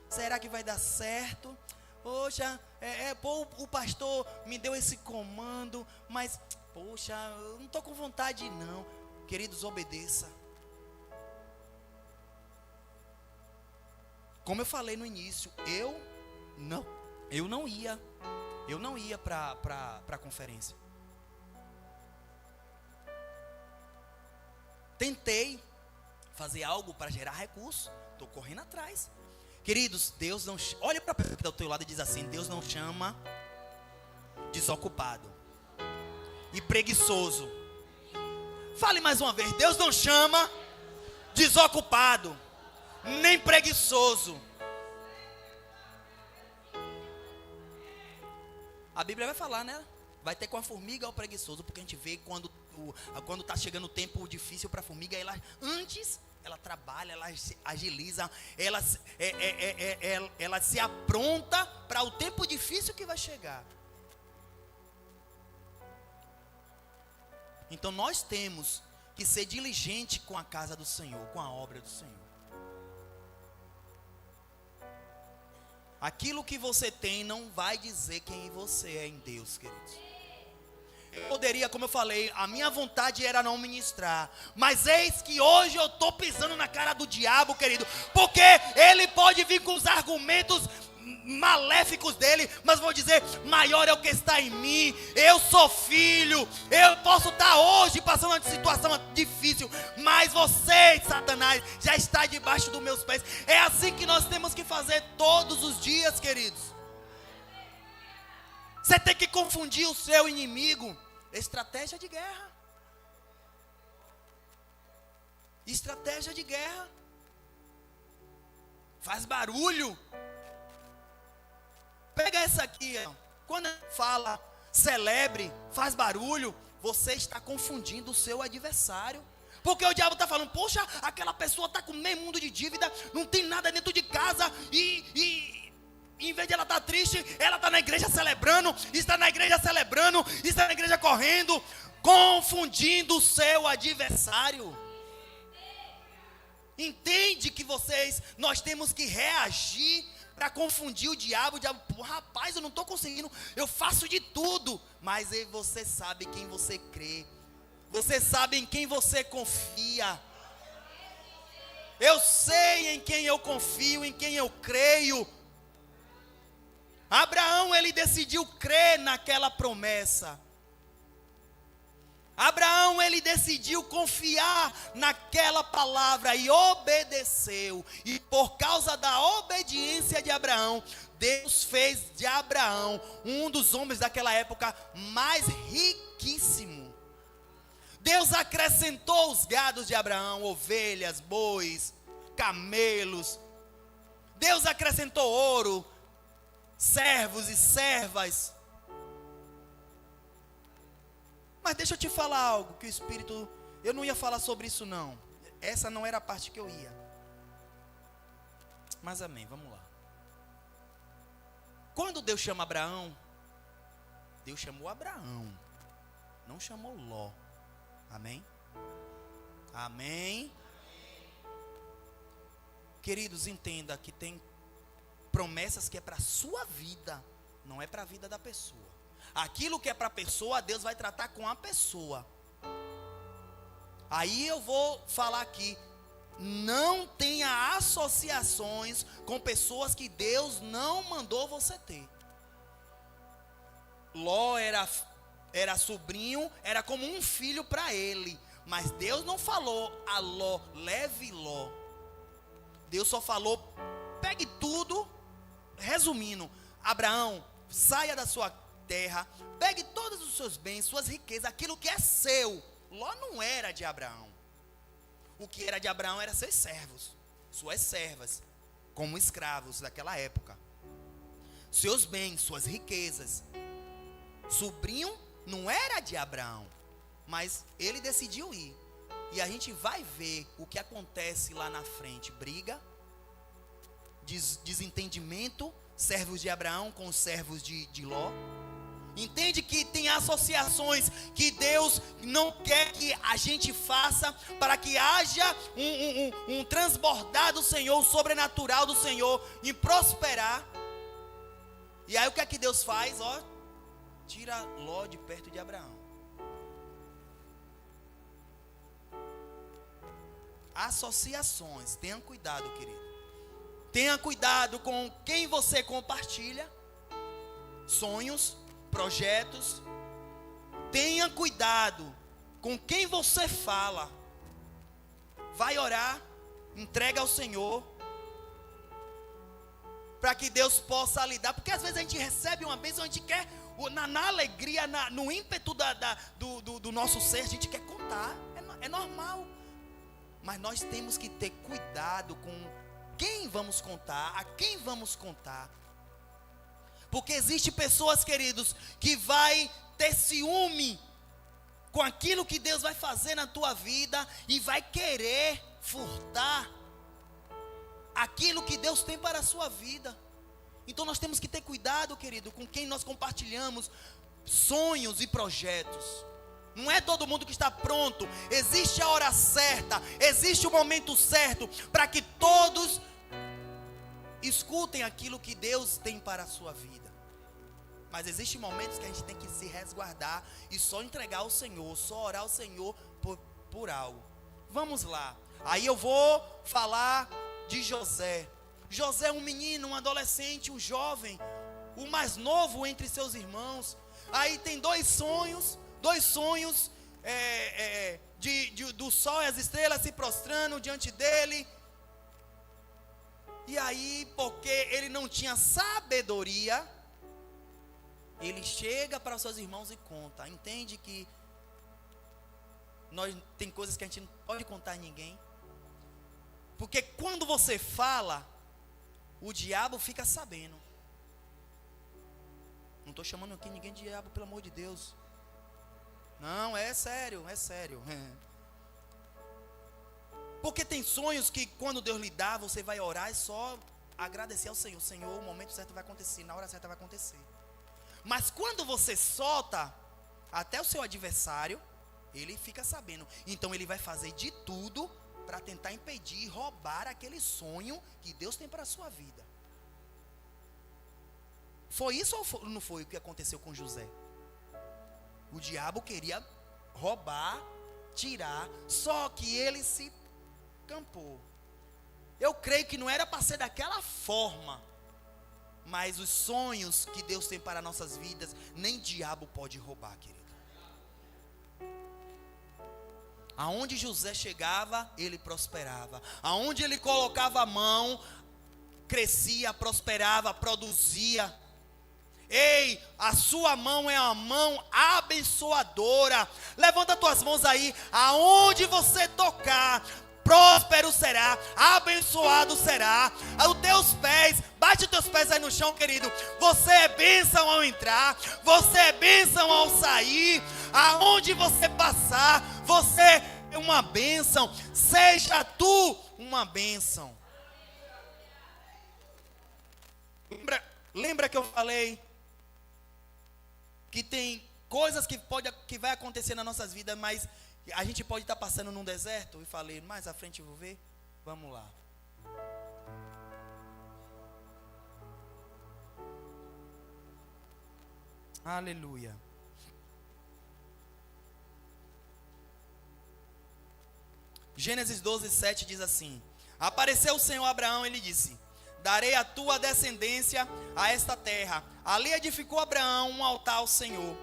Será que vai dar certo? Poxa, o pastor me deu esse comando, mas, poxa, eu não estou com vontade não. Queridos, obedeça. Como eu falei no início, eu não ia para a conferência. Tentei fazer algo para gerar recurso, estou correndo atrás. Queridos, Deus não... Olha para a pessoa que está do teu lado e diz assim: Deus não chama desocupado e preguiçoso. Fale mais uma vez: Deus não chama desocupado nem preguiçoso. A Bíblia vai falar, né? Vai ter com a formiga ou preguiçoso, porque a gente vê quando está chegando o tempo difícil para a formiga, ela trabalha, ela se agiliza, ela se apronta para o tempo difícil que vai chegar. Então nós temos que ser diligente com a casa do Senhor, com a obra do Senhor. Aquilo que você tem não vai dizer quem você é em Deus, queridos. Eu poderia, como eu falei, a minha vontade era não ministrar, mas eis que hoje eu estou pisando na cara do diabo, querido, porque ele pode vir com os argumentos maléficos dele, mas vou dizer, maior é o que está em mim. Eu sou filho, eu posso estar hoje passando uma situação difícil, mas você, Satanás, já está debaixo dos meus pés. É assim que nós temos que fazer todos os dias, queridos. Você tem que confundir o seu inimigo. Estratégia de guerra. Estratégia de guerra. Faz barulho. Pega essa aqui, ó. Quando fala celebre, faz barulho, você está confundindo o seu adversário. Porque o diabo está falando, poxa, aquela pessoa está com meio mundo de dívida, não tem nada dentro de casa e em vez de ela estar triste, ela está na igreja celebrando, está na igreja correndo, confundindo o seu adversário. Entende que nós temos que reagir para confundir o diabo. Rapaz, eu não estou conseguindo, eu faço de tudo. Mas aí você sabe quem você crê, você sabe em quem você confia. Eu sei em quem eu confio, em quem eu creio. Abraão, ele decidiu crer naquela promessa. Abraão, ele decidiu confiar naquela palavra e obedeceu. E por causa da obediência de Abraão, Deus fez de Abraão um dos homens daquela época mais riquíssimo. Deus acrescentou os gados de Abraão, ovelhas, bois, camelos. Deus acrescentou ouro, servos e servas. Mas deixa eu te falar algo que o Espírito... Eu não ia falar sobre isso não. Essa não era a parte que eu ia. Mas amém, vamos lá. Quando Deus chama Abraão, Deus chamou Abraão, não chamou Ló. Amém? Amém? Queridos, entenda que tem promessas que é para a sua vida, não é para a vida da pessoa. Aquilo que é para a pessoa, Deus vai tratar com a pessoa. Aí eu vou falar aqui, não tenha associações com pessoas que Deus não mandou você ter. Ló era sobrinho, era como um filho para ele, mas Deus não falou a Ló, leve Ló. Deus só falou, pegue tudo. Resumindo, Abraão, saia da sua terra, pegue todos os seus bens, suas riquezas, aquilo que é seu. Ló não era de Abraão. O que era de Abraão eram seus servos, suas servas, como escravos daquela época. Seus bens, suas riquezas. Sobrinho não era de Abraão, mas ele decidiu ir. E a gente vai ver o que acontece lá na frente. Briga, desentendimento, servos de Abraão com os servos de Ló. Entende que tem associações que Deus não quer que a gente faça, para que haja um transbordar do Senhor, o sobrenatural do Senhor, em prosperar. E aí o que é que Deus faz? Tira Ló de perto de Abraão. Associações, tenha cuidado, querido. Tenha cuidado com quem você compartilha sonhos, projetos. Tenha cuidado com quem você fala. Vai orar, entrega ao Senhor, para que Deus possa lidar. Porque às vezes a gente recebe uma bênção, a gente quer, na alegria, no ímpeto do nosso ser, a gente quer contar. É normal. Mas nós temos que ter cuidado com quem vamos contar, a quem vamos contar. Porque existe pessoas, queridos, que vai ter ciúme com aquilo que Deus vai fazer na tua vida e vai querer furtar aquilo que Deus tem para a sua vida. Então nós temos que ter cuidado, querido, com quem nós compartilhamos sonhos e projetos. Não é todo mundo que está pronto. Existe a hora certa, existe o momento certo para que todos escutem aquilo que Deus tem para a sua vida. Mas existem momentos que a gente tem que se resguardar e só entregar ao Senhor, só orar ao Senhor por algo. Vamos lá. Aí eu vou falar de José. José é um menino, um adolescente, um jovem, o mais novo entre seus irmãos. Aí tem dois sonhos do sol e as estrelas se prostrando diante dele. E aí, porque ele não tinha sabedoria, ele chega para os seus irmãos e conta. Entende que tem coisas que a gente não pode contar a ninguém. Porque quando você fala, o diabo fica sabendo. Não estou chamando aqui ninguém de diabo, pelo amor de Deus. Não, é sério, é sério. Porque tem sonhos que quando Deus lhe dá, você vai orar e só agradecer ao Senhor. Senhor, o momento certo vai acontecer, na hora certa vai acontecer. Mas quando você solta, até o seu adversário, ele fica sabendo. Então ele vai fazer de tudo para tentar impedir e roubar aquele sonho que Deus tem para a sua vida. Foi isso ou não foi o que aconteceu com José? O diabo queria roubar, tirar, só que ele se campou. Eu creio que não era para ser daquela forma, mas os sonhos que Deus tem para nossas vidas, nem diabo pode roubar, querido. Aonde José chegava, ele prosperava. Aonde ele colocava a mão, crescia, prosperava, produzia. Ei, a sua mão é uma mão abençoadora. Levanta as tuas mãos aí. Aonde você tocar, próspero será, abençoado será. Os teus pés, bate os teus pés aí no chão, querido. Você é bênção ao entrar, você é bênção ao sair. Aonde você passar, você é uma bênção. Seja tu uma bênção. Lembra que eu falei que tem coisas que vai acontecer nas nossas vidas, mas a gente pode estar passando num deserto? E falei, mais à frente eu vou ver. Vamos lá. Aleluia. Gênesis 12, 7 diz assim: apareceu o Senhor a Abraão e lhe disse: darei a tua descendência a esta terra. Ali edificou Abraão um altar ao Senhor,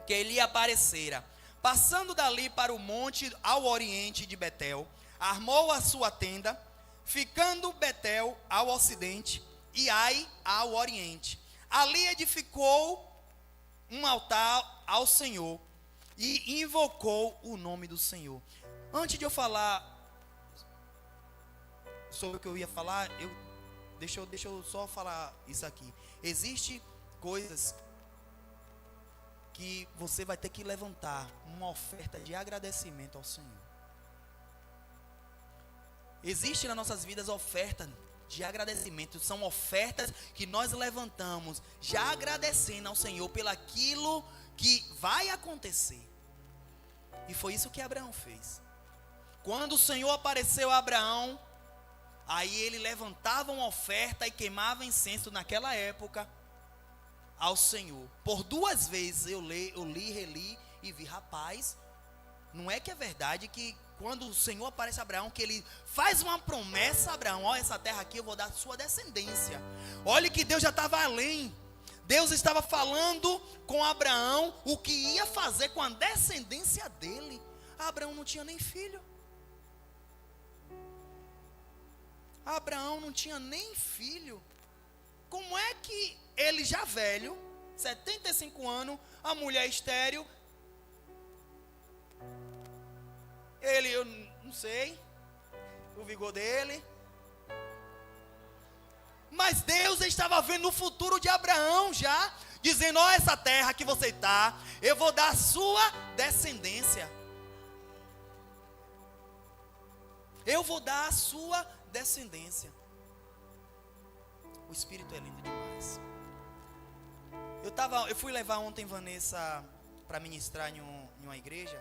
que lhe aparecera. Passando dali para o monte ao oriente de Betel, armou a sua tenda, ficando Betel ao ocidente e Ai ao oriente. Ali edificou um altar ao Senhor e invocou o nome do Senhor. Antes de eu falar sobre o que eu ia falar, deixa eu só falar isso aqui. Existem coisas que você vai ter que levantar uma oferta de agradecimento ao Senhor. Existe nas nossas vidas ofertas de agradecimento. São ofertas que nós levantamos já agradecendo ao Senhor pelo aquilo que vai acontecer. E foi isso que Abraão fez. Quando o Senhor apareceu a Abraão, aí ele levantava uma oferta e queimava incenso naquela época ao Senhor. Por 2 vezes eu li, reli e vi, rapaz, não é que é verdade que quando o Senhor aparece a Abraão, que ele faz uma promessa a Abraão: olha, essa terra aqui eu vou dar a sua descendência. Olha que Deus já estava além. Deus estava falando com Abraão o que ia fazer com a descendência dele. Abraão não tinha nem filho. Abraão não tinha nem filho. Como é que ele já velho, 75 anos, a mulher estéril, eu não sei, o vigor dele, mas Deus estava vendo o futuro de Abraão já, dizendo: ó, essa terra que você está, eu vou dar a sua descendência. Eu vou dar a sua descendência. O Espírito é lindo demais. Eu fui levar ontem Vanessa para ministrar em uma igreja,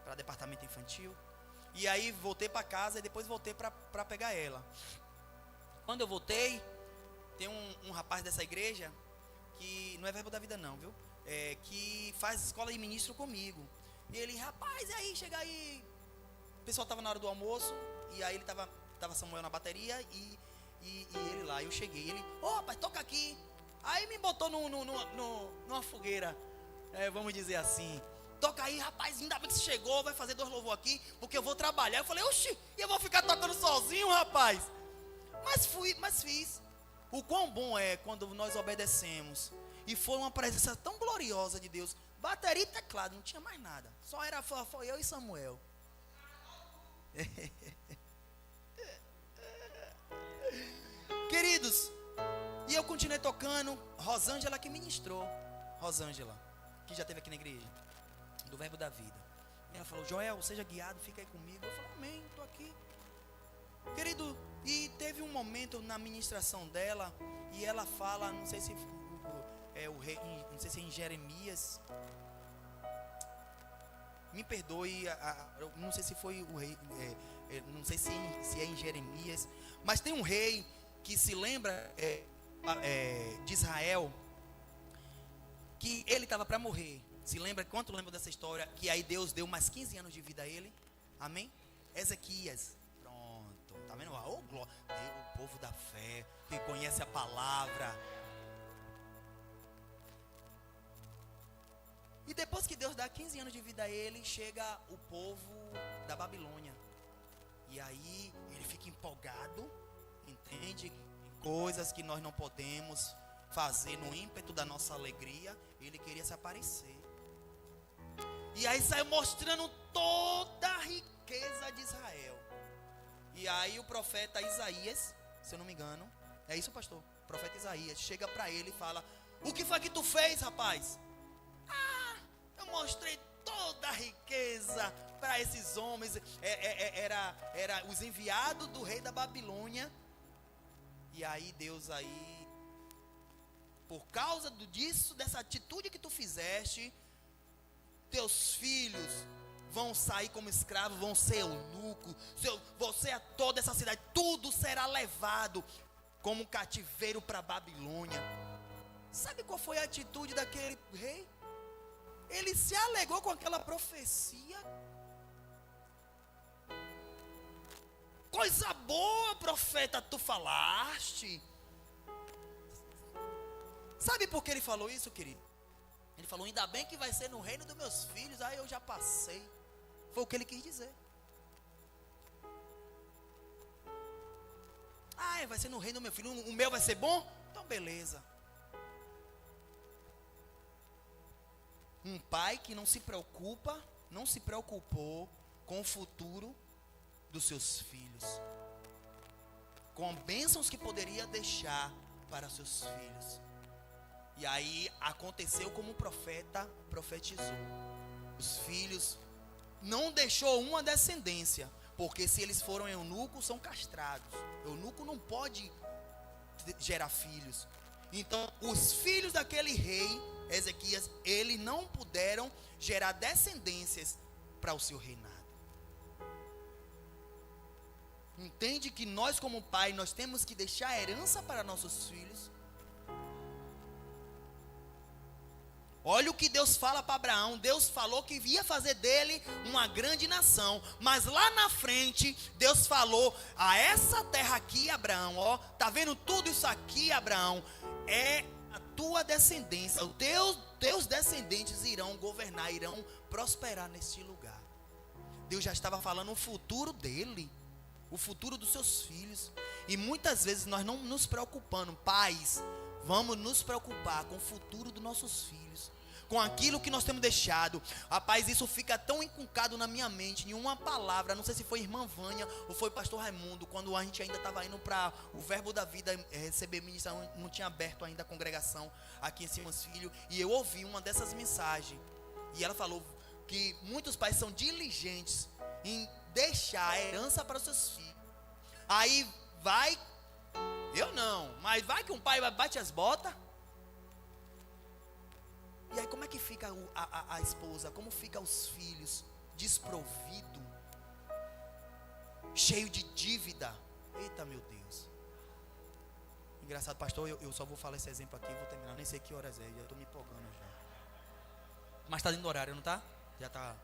para departamento infantil. E aí voltei para casa e depois voltei para pegar ela. Quando eu voltei, tem um rapaz dessa igreja, que não é Verbo da Vida não, viu? Que faz escola de ministro comigo. E ele, rapaz, e aí, chega aí. O pessoal estava na hora do almoço, e aí ele tava Samuel na bateria, e ele lá, eu cheguei. Ele, rapaz, toca aqui. Aí me botou numa fogueira, vamos dizer assim. Toca aí, rapaz, ainda bem que você chegou, vai fazer 2 louvor aqui, porque eu vou trabalhar. Eu falei, oxi, e eu vou ficar tocando sozinho, rapaz? Mas fiz. O quão bom é quando nós obedecemos. E foi uma presença tão gloriosa de Deus. Bateria e teclado, não tinha mais nada. Foi eu e Samuel. Queridos, e eu continuei tocando. Rosângela que ministrou. Rosângela, que já esteve aqui na igreja, do Verbo da Vida. E ela falou, Joel, seja guiado, fica aí comigo. Eu falei, amém, estou aqui. Querido, e teve um momento na ministração dela, e ela fala, não sei se não sei se é em Jeremias, me perdoe, não sei se foi o rei, não sei se é em Jeremias, mas tem um rei que se lembra de Israel, que ele estava para morrer. Se lembra, quanto lembra dessa história? Que aí Deus deu mais 15 anos de vida a ele. Amém? Ezequias. Pronto, tá vendo? O povo da fé, que conhece a palavra. E depois que Deus dá 15 anos de vida a ele, chega o povo da Babilônia. E aí ele fica empolgado, entende? Coisas que nós não podemos fazer no ímpeto da nossa alegria. Ele queria se aparecer. E aí saiu mostrando toda a riqueza de Israel. E aí o profeta Isaías, se eu não me engano, é isso, pastor? O profeta Isaías chega para ele e fala, o que foi que tu fez, rapaz? Eu mostrei toda a riqueza para esses homens. Era os enviados do rei da Babilônia. E aí Deus aí, por causa disso, dessa atitude que tu fizeste, teus filhos vão sair como escravos, vão ser eunucos. Você é toda essa cidade, tudo será levado como cativeiro para a Babilônia. Sabe qual foi a atitude daquele rei? Ele se alegrou com aquela profecia. Coisa boa, profeta, tu falaste. Sabe por que ele falou isso, querido? Ele falou, ainda bem que vai ser no reino dos meus filhos. Aí eu já passei. Foi o que ele quis dizer. Vai ser no reino do meu filho. O meu vai ser bom? Então beleza. Um pai que não se preocupou com o futuro dos seus filhos, com bênçãos que poderia deixar para seus filhos. E aí aconteceu como o profeta profetizou. Os filhos não deixou uma descendência, porque se eles foram eunucos, são castrados. Eunuco não pode gerar filhos. Então os filhos daquele rei Ezequias, eles não puderam gerar descendências para o seu reinado. Entende que nós como pai, nós temos que deixar herança para nossos filhos. Olha o que Deus fala para Abraão. Deus falou que ia fazer dele uma grande nação, mas lá na frente Deus falou, essa terra aqui, Abraão, tá vendo tudo isso aqui, Abraão, é a tua descendência, os teus descendentes irão governar, irão prosperar neste lugar. Deus já estava falando o futuro dele, o futuro dos seus filhos. E muitas vezes nós não nos preocupamos, pais, vamos nos preocupar com o futuro dos nossos filhos, com aquilo que nós temos deixado. Rapaz, isso fica tão inculcado na minha mente. Em uma palavra, não sei se foi irmã Vânia ou foi pastor Raimundo, quando a gente ainda estava indo para o Verbo da Vida receber ministração, não tinha aberto ainda a congregação aqui em Simões Filho, e eu ouvi uma dessas mensagens, e ela falou que muitos pais são diligentes em deixar a herança para os seus filhos. Aí vai, eu não, mas vai que um pai bate as botas. E aí como é que fica a esposa? Como fica os filhos? Desprovido, cheio de dívida. Eita, meu Deus. Engraçado, pastor, eu só vou falar esse exemplo aqui e vou terminar. Nem sei que horas é, já estou me empolgando já. Mas está dentro do horário, não está? Já está.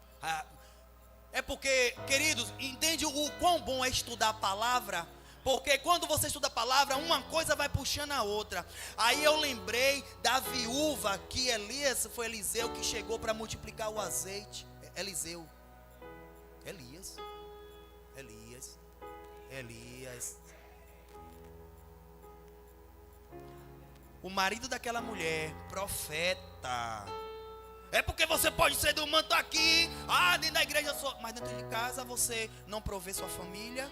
É porque, queridos, entende o quão bom é estudar a palavra? Porque quando você estuda a palavra, uma coisa vai puxando a outra. Aí eu lembrei da viúva que foi Eliseu que chegou para multiplicar o azeite. Elias. O marido daquela mulher, profeta. É porque você pode ser do manto aqui, dentro da igreja, mas dentro de casa você não provê sua família.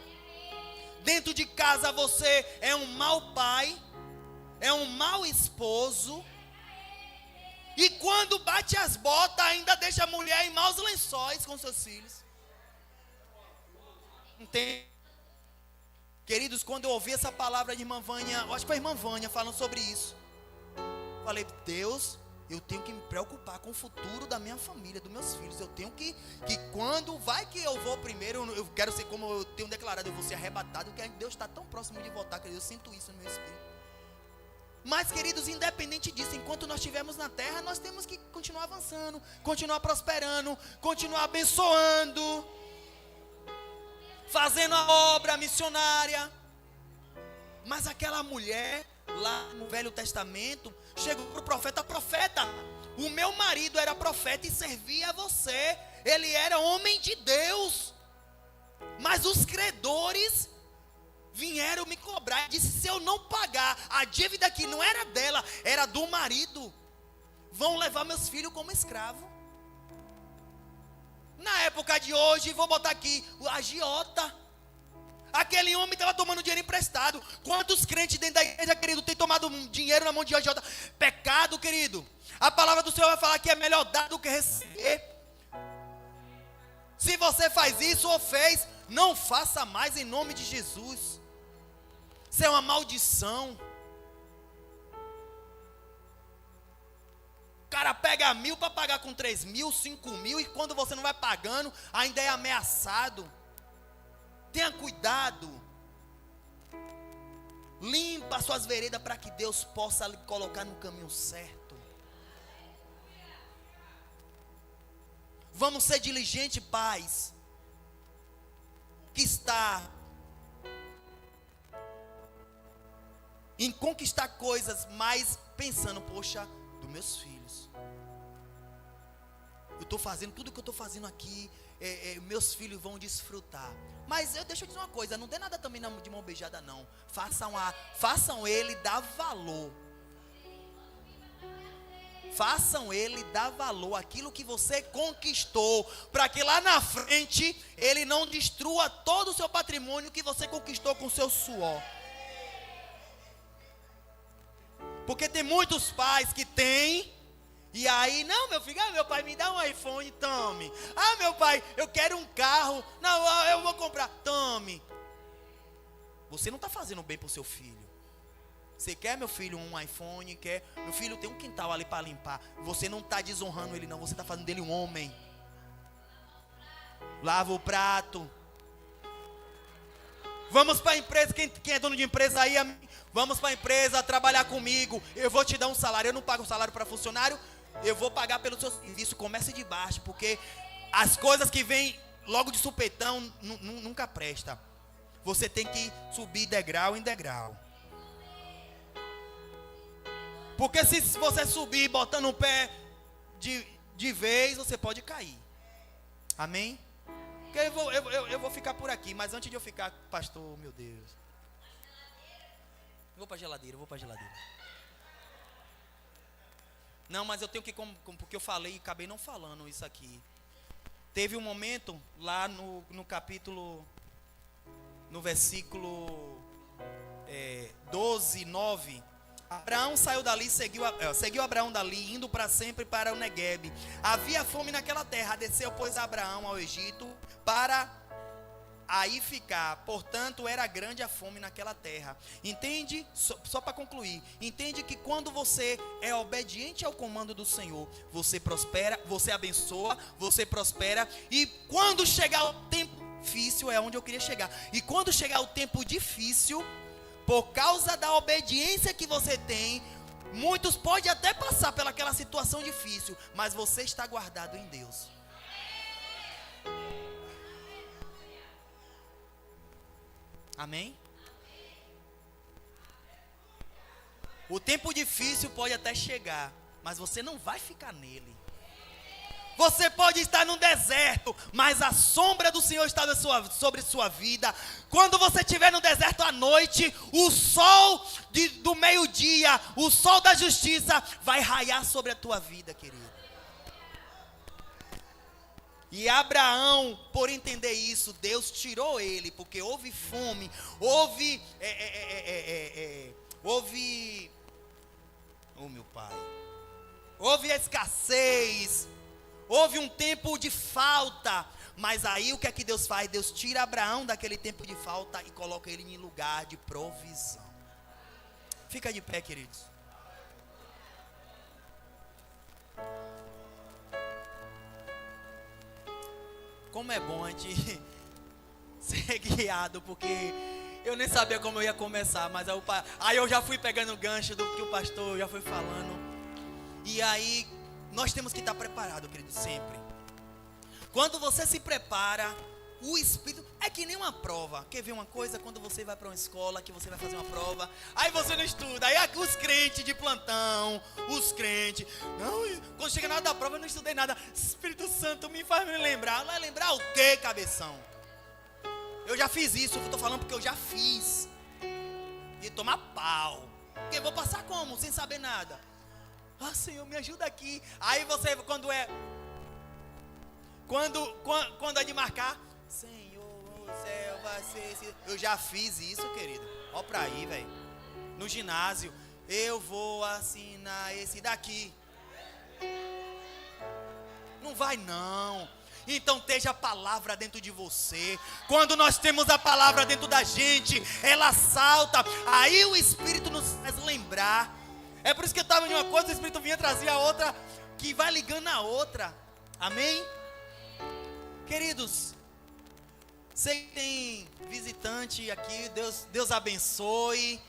Dentro de casa você é um mau pai, é um mau esposo. E quando bate as botas, ainda deixa a mulher em maus lençóis com seus filhos. Entende? Queridos, quando eu ouvi essa palavra de irmã Vânia, acho que foi a irmã Vânia falando sobre isso. Falei, Deus, eu tenho que me preocupar com o futuro da minha família, dos meus filhos. Eu tenho que quando vai que eu vou primeiro, eu quero ser como eu tenho declarado, eu vou ser arrebatado, porque Deus está tão próximo de voltar, querido, eu sinto isso no meu espírito. Mas, queridos, independente disso, enquanto nós estivermos na terra, nós temos que continuar avançando, continuar prosperando, continuar abençoando, fazendo a obra missionária. Mas aquela mulher, lá no Velho Testamento, chegou para o profeta, o meu marido era profeta e servia a você, ele era homem de Deus, mas os credores vieram me cobrar, e disse, se eu não pagar, a dívida que não era dela, era do marido, vão levar meus filhos como escravo. Na época de hoje, vou botar aqui, o agiota. Aquele homem estava tomando dinheiro emprestado. Quantos crentes dentro da igreja, querido, tem tomado dinheiro na mão de agiota? Pecado, querido. A palavra do Senhor vai falar que é melhor dar do que receber. Se você faz isso ou fez, não faça mais em nome de Jesus. Isso é uma maldição. O cara pega 1.000 para pagar com 3.000, 5.000, e quando você não vai pagando, ainda é ameaçado. Tenha cuidado. Limpa as suas veredas para que Deus possa lhe colocar no caminho certo. Vamos ser diligentes, pais, que está em conquistar coisas, mas pensando, poxa, dos meus filhos. Eu estou fazendo tudo que eu estou fazendo aqui, meus filhos vão desfrutar. Mas deixa eu dizer uma coisa, não dê nada também de mão beijada não. Façam ele dar valor. Façam ele dar valor àquilo que você conquistou, para que lá na frente ele não destrua todo o seu patrimônio que você conquistou com o seu suor. Porque tem muitos pais que têm, e aí, não, meu filho, meu pai, me dá um iPhone, tome. Meu pai, eu quero um carro, não, eu vou comprar, tome. Você não está fazendo bem para o seu filho. Você quer, meu filho, um iPhone, quer, meu filho tem um quintal ali para limpar. Você não está desonrando ele não, você está fazendo dele um homem. Lava o prato. Vamos para a empresa, quem é dono de empresa aí, vamos para a empresa trabalhar comigo, eu vou te dar um salário, eu não pago salário para funcionário, eu vou pagar pelo seu serviço, comece de baixo, porque as coisas que vêm logo de supetão nunca presta. Você tem que subir degrau em degrau. Porque se você subir botando o pé de vez, você pode cair. Amém? Eu vou ficar por aqui, mas antes de eu ficar, pastor, meu Deus. Vou para a geladeira. Não, mas eu tenho que, porque eu falei e acabei não falando isso aqui. Teve um momento lá no capítulo, no versículo 12, 9. Abraão saiu dali, seguiu Abraão dali, indo para sempre para o Neguebe. Havia fome naquela terra, desceu, pois, Abraão ao Egito para aí ficar. Portanto, era grande a fome naquela terra. Entende? Só para concluir. Entende que quando você é obediente ao comando do Senhor, você prospera, você abençoa, você prospera. E quando chegar o tempo difícil, é onde eu queria chegar. E quando chegar o tempo difícil, por causa da obediência que você tem, muitos podem até passar pelaquela situação difícil, mas você está guardado em Deus. Amém? O tempo difícil pode até chegar, mas você não vai ficar nele. Você pode estar no deserto, mas a sombra do Senhor está sobre sua vida. Quando você estiver no deserto à noite, o sol do meio-dia, o sol da justiça vai raiar sobre a tua vida, querido. E Abraão, por entender isso, Deus tirou ele, porque houve fome, houve, oh meu pai, houve escassez, houve um tempo de falta, mas aí o que é que Deus faz? Deus tira Abraão daquele tempo de falta e coloca ele em lugar de provisão. Fica de pé, queridos. Como é bom a gente ser guiado, porque eu nem sabia como eu ia começar, mas aí eu já fui pegando o gancho do que o pastor já foi falando. E aí nós temos que estar preparados, querido, sempre. Quando você se prepara, o Espírito é que nem uma prova. Quer ver uma coisa? Quando você vai para uma escola, que você vai fazer uma prova, aí você não estuda, aí os crentes de plantão, os crentes, não, quando chega na hora da prova eu não estudei nada. Espírito Santo me faz me lembrar. Vai lembrar o quê, cabeção? Eu já fiz isso, eu estou falando porque eu já fiz. E tomar pau. Porque eu vou passar como? Sem saber nada. Ah, Senhor, me ajuda aqui. Aí você, quando é de marcar, Senhor, o céu vai ser esse. Eu já fiz isso, querido. Ó pra aí, velho. No ginásio, eu vou assinar esse daqui. Não vai não. Então esteja a palavra dentro de você. Quando nós temos a palavra dentro da gente, ela salta. Aí o Espírito nos faz lembrar. É por isso que eu estava em uma coisa, o Espírito vinha trazer a outra, que vai ligando a outra. Amém? Queridos, sei que tem visitante aqui, Deus abençoe.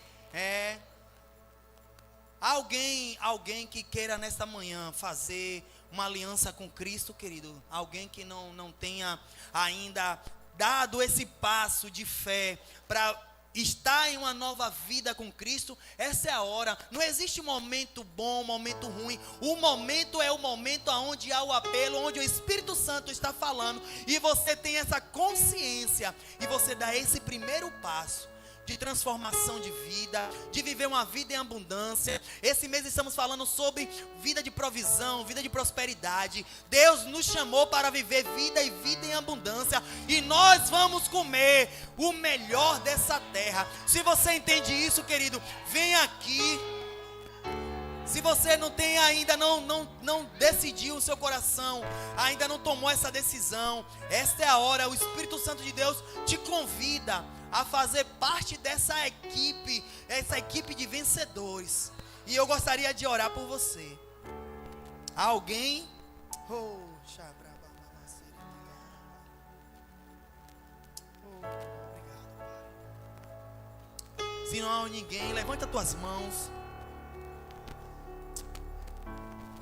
Alguém que queira nesta manhã fazer uma aliança com Cristo, querido. Alguém que não tenha ainda dado esse passo de fé para estar em uma nova vida com Cristo. Essa é a hora. Não existe momento bom, momento ruim. O momento é o momento onde há o apelo, onde o Espírito Santo está falando, e você tem essa consciência, e você dá esse primeiro passo de transformação de vida, de viver uma vida em abundância. Esse mês estamos falando sobre vida de provisão, vida de prosperidade. Deus nos chamou para viver vida e vida em abundância, e nós vamos comer o melhor dessa terra. Se você entende isso, querido, vem aqui. Se você não tem ainda, não decidiu o seu coração, ainda não tomou essa decisão, esta é a hora. O Espírito Santo de Deus te convida a fazer parte dessa equipe, essa equipe de vencedores. E eu gostaria de orar por você. Alguém? Obrigado. Se não há ninguém, levanta tuas mãos.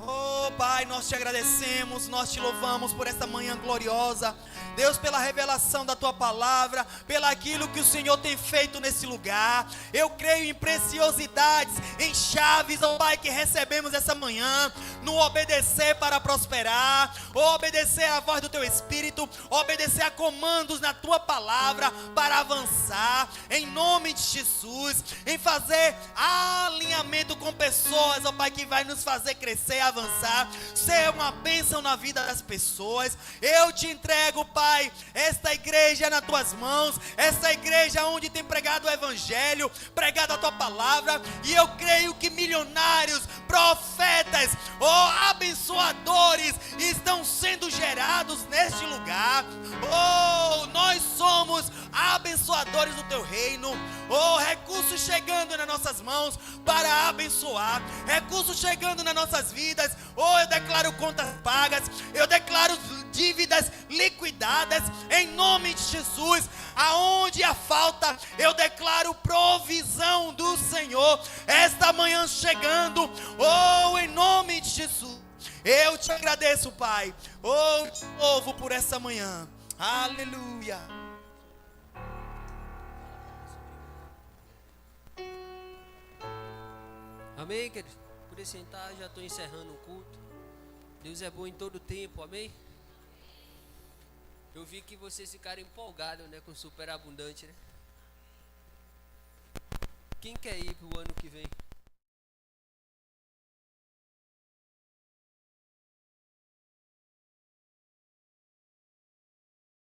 Oh Pai, nós te agradecemos, nós te louvamos por essa manhã gloriosa. Deus, pela revelação da tua palavra, pelo aquilo que o Senhor tem feito nesse lugar. Eu creio em preciosidades, em chaves, oh Pai, que recebemos essa manhã, no obedecer para prosperar, obedecer à voz do teu Espírito, obedecer a comandos na tua palavra para avançar, em nome de Jesus, em fazer alinhamento com pessoas, oh Pai, que vai nos fazer crescer, avançar, ser uma bênção na vida das pessoas. Eu te entrego, Pai, esta igreja nas tuas mãos, esta igreja onde tem pregado o evangelho, pregado a tua palavra, e eu creio que milionários, profetas, abençoadores estão sendo gerados neste lugar. Nós somos abençoadores do teu reino. Recursos chegando nas nossas mãos para abençoar, recursos chegando nas nossas vidas. Eu declaro contas pagas, eu declaro dívidas liquidadas em nome de Jesus. Aonde há falta, eu declaro provisão do Senhor esta manhã chegando, em nome de Jesus. Eu te agradeço, Pai, te louvo por essa manhã. Aleluia. Amém, queridos? Por sentar, já estou encerrando o culto. Deus é bom em todo tempo, amém? Eu vi que vocês ficaram empolgados, né, com superabundante, né? Quem quer ir para o ano que vem?